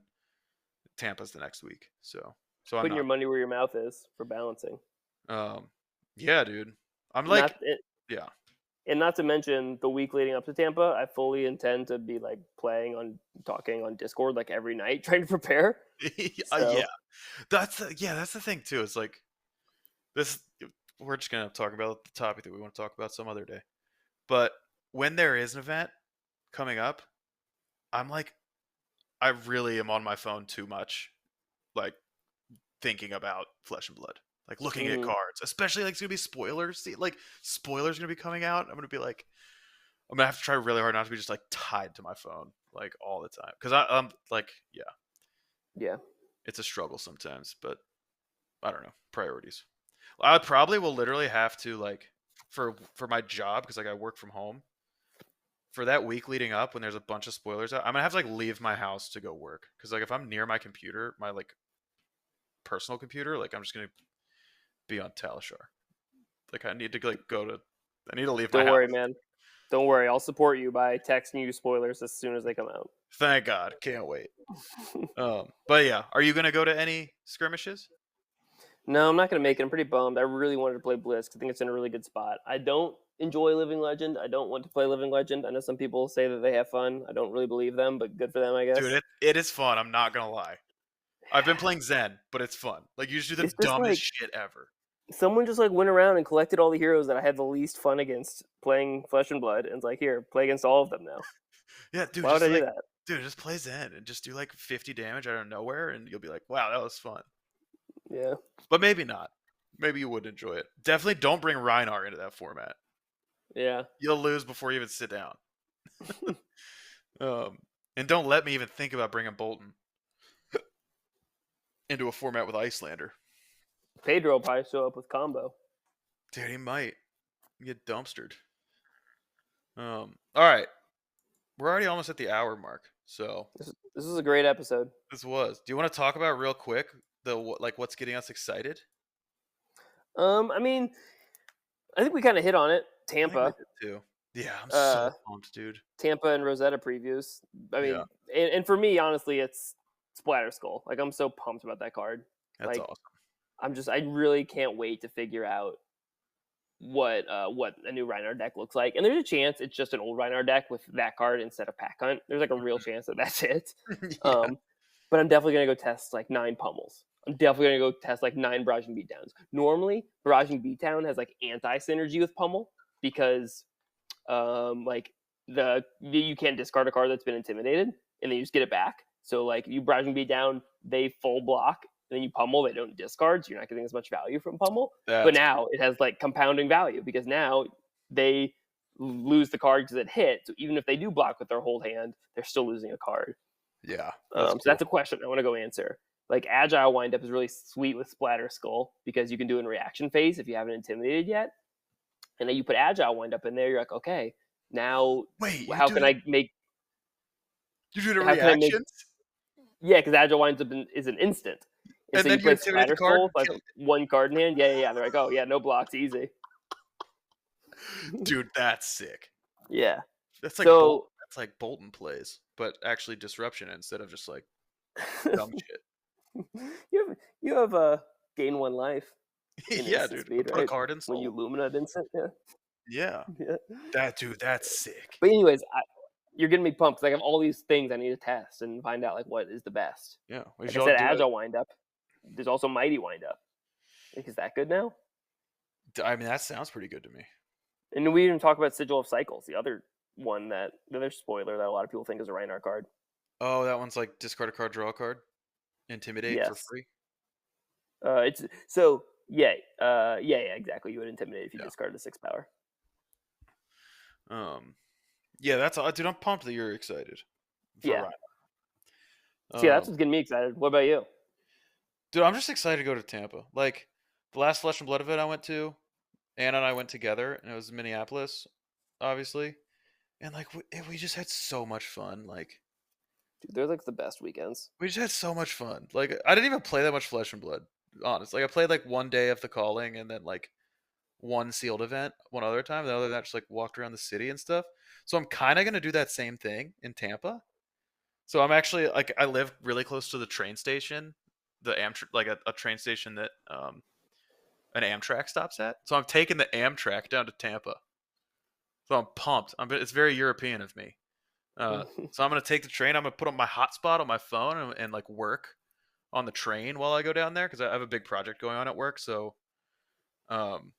Tampa's the next week. So I'm Putting your not. money where your mouth is for balancing. Um, yeah, dude. I'm like, Not it, yeah, and not to mention the week leading up to Tampa, I fully intend to be like talking on Discord like every night, trying to prepare. yeah. So That's the thing too. It's like this. We're just gonna talk about the topic that we want to talk about some other day. But when there is an event coming up, I'm like, I really am on my phone too much, like thinking about Flesh and Blood, like looking at mhm. cards, especially like it's gonna be spoilers. See, like spoilers gonna be coming out. I'm gonna be like, I'm gonna have to try really hard not to be just like tied to my phone like all the time because I'm like, yeah, Yeah. it's a struggle sometimes, but I don't know, priorities. I probably will literally have to like for my job because like I work from home for that week leading up when there's a bunch of spoilers out. I'm gonna have to like leave my house to go work because like if I'm near my computer, my like personal computer, like I'm just gonna be on Talishar. Like I need to like I need to leave my Don't house. worry, man. Don't worry. I'll support you by texting you spoilers as soon as they come out. Thank God, can't wait. But yeah, are you gonna go to any skirmishes? No, I'm not gonna make it. I'm pretty bummed. I really wanted to play Bliss. I think it's in a really good spot. I don't enjoy Living Legend. I don't want to play Living Legend. I know some people say that they have fun. I don't really believe them, but good for them, I Dude, guess. it is fun. I'm not gonna lie. I've been playing Zen, but it's fun. Like you just do the It's just dumbest like shit ever. someone just like went around and collected all the heroes that I had the least fun against playing Flesh and Blood, and it's like, here, play against all of them now. Yeah, Why would I do that? dude, just play Zen and just do like 50 damage out of nowhere, and you'll be like, wow, that was fun. Yeah. But maybe not. Maybe you would enjoy it. Definitely don't bring Reinar into that format. Yeah. You'll lose before you even sit down. Um, and don't let me even think about bringing Bolton into a format with Icelander. Pedro will probably show up with combo. Dude, he might get dumpstered. All right, we're already almost at the hour mark, so This is a great episode. this was. Do you want to talk about real quick like what's getting us excited? I mean, I think we kind of hit on it. I think we Tampa, did too. Yeah, I'm so uh, pumped, dude. Tampa and Rosetta previews. I Yeah, mean, and for me, honestly, it's Splatter Skull. Like, I'm so pumped about that card. that's Like, awesome. I really can't wait to figure out what a new Reinhardt deck looks like. And there's a chance it's just an old Reinhardt deck with that card instead of Pack Hunt. There's like a real chance that that's it. Yeah, But I'm definitely gonna go test like 9 pummels. I'm definitely gonna go test like 9 barraging beatdowns. Normally, barraging beatdown has like anti synergy with pummel because like you can't discard a card that's been intimidated and then you just get it back. So like you barraging beatdown, they full block, and then you pummel, they don't discard, so you're not getting as much value from pummel. But that's now it has like compounding value because now they lose the card because it hit. So even if they do block with their whole hand, they're still losing a card. yeah, that's So cool. that's a question I want to go answer. Like agile windup is really sweet with Splatter Skull because you can do it in reaction phase if you haven't intimidated yet. And then you put agile windup in there, you're like, okay, now Wait, how can I make you do the how can I make reactions, yeah, because agile windup is an instant. And and so you then you play intimidate the Splatter card. Skull, like one card in hand. Yeah. They're like, oh yeah, no blocks, easy. Dude, that's sick. Yeah. That's like So that's like Bolton plays, but actually disruption instead of just like dumb shit. you have gain 1 life in Yeah, instant dude. speed, Put a right? card in When you soul. Lumina instant, yeah. Yeah, Yeah. that's sick. But anyways, you're getting me pumped because I have all these things I need to test and find out like what is the best. Yeah, we Like should I all said, do it. agile windup. There's also mighty windup. Like, is that good now? I mean, that sounds pretty good to me. And we didn't talk about Sigil of Cycles, the other spoiler that a lot of people think is a Reinhardt card. Oh, that one's like discard a card, draw a card, intimidate for Yes. free. It's so yeah, exactly. You would intimidate if you Yeah. discarded a 6 power. Yeah, that's all. Dude, I'm pumped that you're excited for Yeah. Ryan. See, that's what's getting me excited. What about you? Dude, I'm just excited to go to Tampa. Like the last Flesh and Blood event I went to, Anna and I went together, and it was in Minneapolis, obviously. And like we just had so much fun. Like Dude, they're like the best weekends. we just had so much fun. Like I didn't even play that much Flesh and Blood, honest. Like I played like one day of the calling, and then like one sealed event one other time. The other than that, just like walked around the city and stuff. So I'm kind of gonna do that same thing in Tampa. So I'm actually like I live really close to the train station, the Amtrak, like a train station that an Amtrak stops at. So I'm taking the Amtrak down to Tampa. So I'm pumped. It's very European of me. So I'm gonna take the train. I'm gonna put on my hotspot on my phone and like work on the train while I go down there because I have a big project going on at work. So um,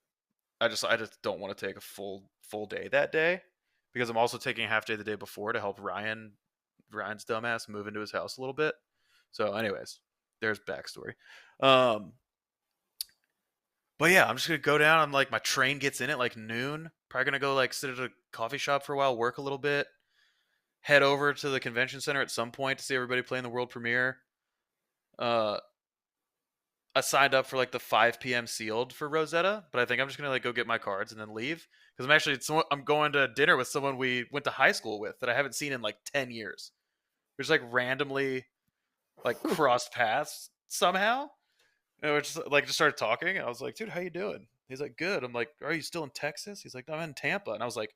I just don't want to take a full day that day because I'm also taking a half day the day before to help Ryan's dumbass move into his house a little bit. So, anyways, there's backstory. But yeah, I'm just gonna go down. I'm like my train gets in at like noon. Probably gonna go like sit at a coffee shop for a while, work a little bit, head over to the convention center at some point to see everybody playing the world premiere. Uh, I signed up for like the 5 p.m. sealed for Rosetta, but I think I'm just gonna like go get my cards and then leave because I'm going to dinner with someone we went to high school with that I haven't seen in like 10 years. We just like randomly like crossed paths somehow, and we just started talking. And I was like, "Dude, how you doing?" He's like, "Good." I'm like, "Are you still in Texas?" He's like, "No, I'm in Tampa," and I was like,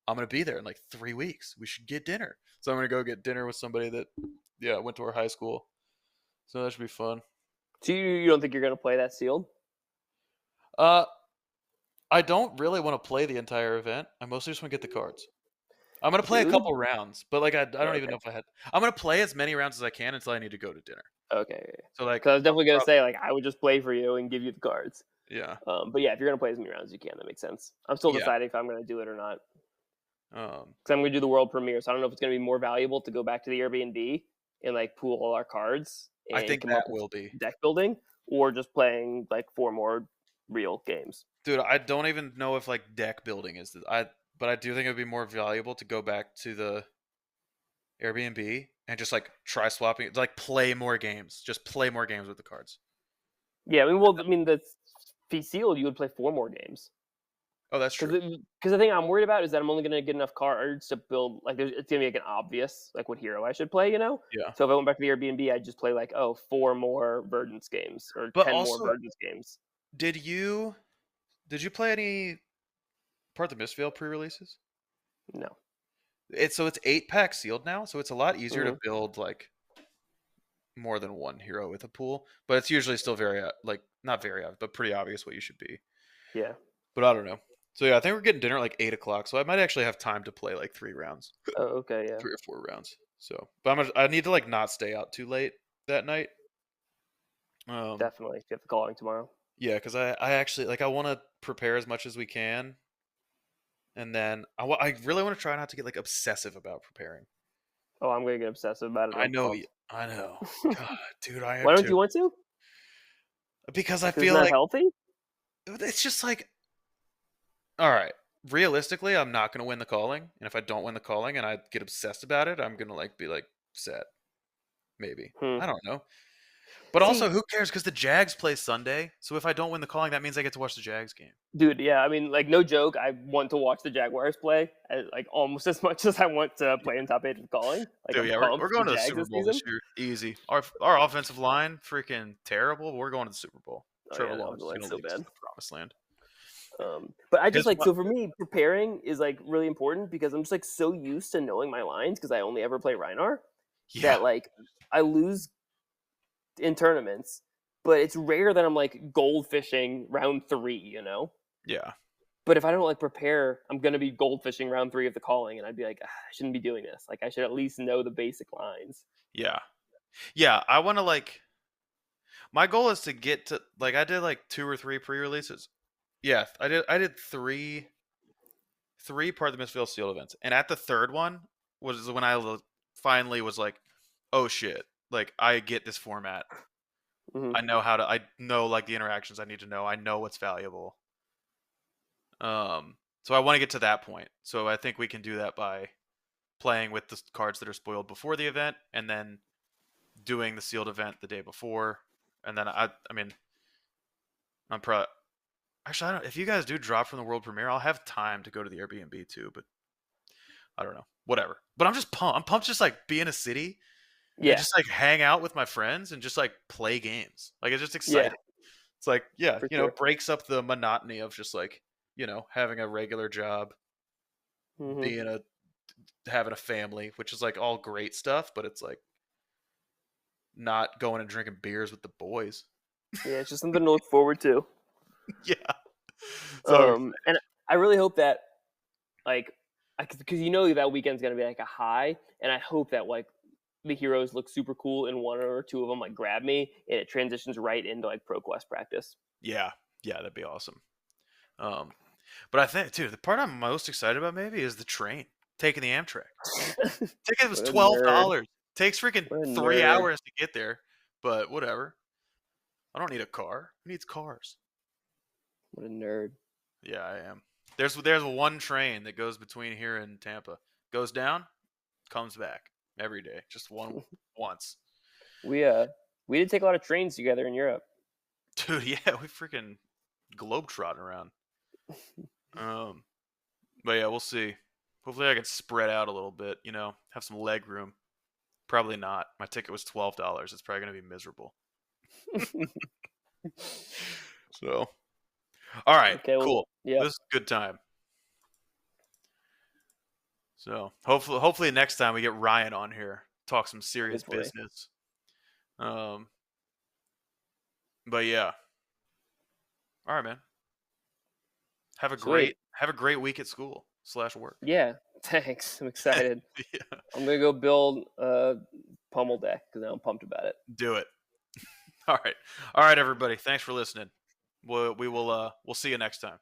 "I'm gonna be there in like 3 weeks. We should get dinner." So I'm gonna go get dinner with somebody that, yeah, went to our high school. So that should be fun. So you don't think you're gonna play that sealed? Uh, I don't really want to play the entire event. I mostly just want to get the cards. I'm gonna play a Dude. couple rounds, but like I don't even Okay. know if I had. I'm gonna play as many rounds as I can until I need to go to dinner. Okay. So like, Because I was I'll definitely gonna probably say like I would just play for you and give you the cards. yeah But yeah, if you're gonna play as many rounds as you can, that makes sense. I'm still yeah. deciding if I'm gonna do it or not. Um, Because I'm gonna do the world premiere, so I don't know if it's gonna be more valuable to go back to the Airbnb and like pool all our cards I and think come that up with will be. deck building, or just playing like 4 more real games. Dude, I don't even know if like deck building is but I do think it would be more valuable to go back to the Airbnb and just like try swapping, like play more games, just play more games with the cards. Yeah, I mean, well, I mean, the if sealed, you would play 4 more games. Oh, that's Because true. the thing I'm worried about is that I'm only gonna get enough cards to build like it's gonna be like an obvious like what hero I should play, you know. Yeah, So if I went back to the Airbnb, I'd just play like 4 more Verdance games or but 10 more also, Verdance games. did you did you play any part of the Mistveil pre-releases? No. It's 8 pack sealed now, so it's a lot easier to Hmm. build like more than one hero with a pool, but it's usually still very like not very obvious, but pretty obvious what you should be. Yeah. But I don't know. So yeah, I think we're getting dinner at like 8 o'clock, so I might actually have time to play like 3 rounds, Oh, okay. Yeah. 3 or 4 rounds. So, but I need to like not stay out too late that night. Definitely. You have the calling tomorrow. Yeah, because I actually like I want to prepare as much as we can, and then I really want to try not to get like obsessive about preparing. Oh, I'm gonna get obsessive about it. And I I'm know, pumped. I know, God, dude, I am Why don't too. you want to? Because I Because it's feel not like healthy. it's just like, all right, realistically, I'm not gonna win the calling, and if I don't win the calling and I get obsessed about it, I'm gonna like be like sad, maybe. Hmm. I don't know. But also, See, who cares? Because the Jags play Sunday, so if I don't win the calling, that means I get to watch the Jags game. dude. Yeah. I mean, like, no joke. I want to watch the Jaguars play like almost as much as I want to play in top 8 of the calling. Like, Dude, I'm yeah, we're pumped for going the to the Jags Super this Bowl this season. year. Easy. Our offensive line freaking terrible. But we're going to the Super Bowl. Oh Trevor yeah, the Lawrence offensive is line's going to so lead us to bad. the promised land. But I just His like so for me, preparing is like really important because I'm just like so used to knowing my lines because I only ever play Reinar yeah, that like I lose in tournaments, but it's rare that I'm like goldfishing round 3, you know. yeah, But if I don't like prepare, I'm gonna be goldfishing round 3 of the calling, and I'd be like, I shouldn't be doing this. Like I should at least know the basic lines. yeah, yeah. I want to like. My goal is to get to like I did like 2 or 3 pre-releases. Yeah, I did three part of the Misfit Sealed events, and at the third one was when I finally was like, oh shit, like I get this format. Hmm. I know like the interactions I need to know. I know what's valuable. So I want to get to that point. So I think we can do that by playing with the cards that are spoiled before the event, and then doing the sealed event the day before, and then I mean, I'm pro. Actually, I don't. If you guys do drop from the world premiere, I'll have time to go to the Airbnb too. But I don't know. Whatever. But I'm just pumped. I'm pumped just like be in a city and Yeah, just like hang out with my friends and just like play games. Like it's just yeah, exciting. It's like, yeah, for sure. breaks up the monotony of just like, having a regular job, Hmm. being a having a family, which is like all great stuff, but it's like not going and drinking beers with the boys. Yeah, it's just something to look forward to. Yeah. So And I really hope that like because you know that weekend's gonna be like a high, and I hope that like the heroes look super cool and 1 or 2 of them like grab me and it transitions right into like pro quest practice. yeah, yeah, that'd be awesome. Um, but I think, dude, the part I'm most excited about maybe is the train, taking the Amtrak. Ticket was What a nerd! $12. Takes freaking What a 3 nerd! hours to get there, but whatever. I don't need a car. Who needs cars? What a nerd! Yeah, I am. There's one train that goes between here and Tampa. Goes down, comes back every day. Just once. We did take a lot of trains together in Europe. Dude, yeah, we freaking globetrotting around. But yeah, we'll see. Hopefully I can spread out a little bit, have some leg room. Probably not. My ticket was $12. It's probably gonna be miserable. So all right, Okay, well, cool. yeah, This is a good time. So hopefully next time we get Ryan on here, talk some serious hopefully. business. But yeah. All right, man. Have a Sweet. great week at school / work. Yeah, thanks. I'm excited. Yeah, I'm gonna go build a pummel deck because I'm pumped about it. do it. All right, everybody. Thanks for listening. We'll see you next time.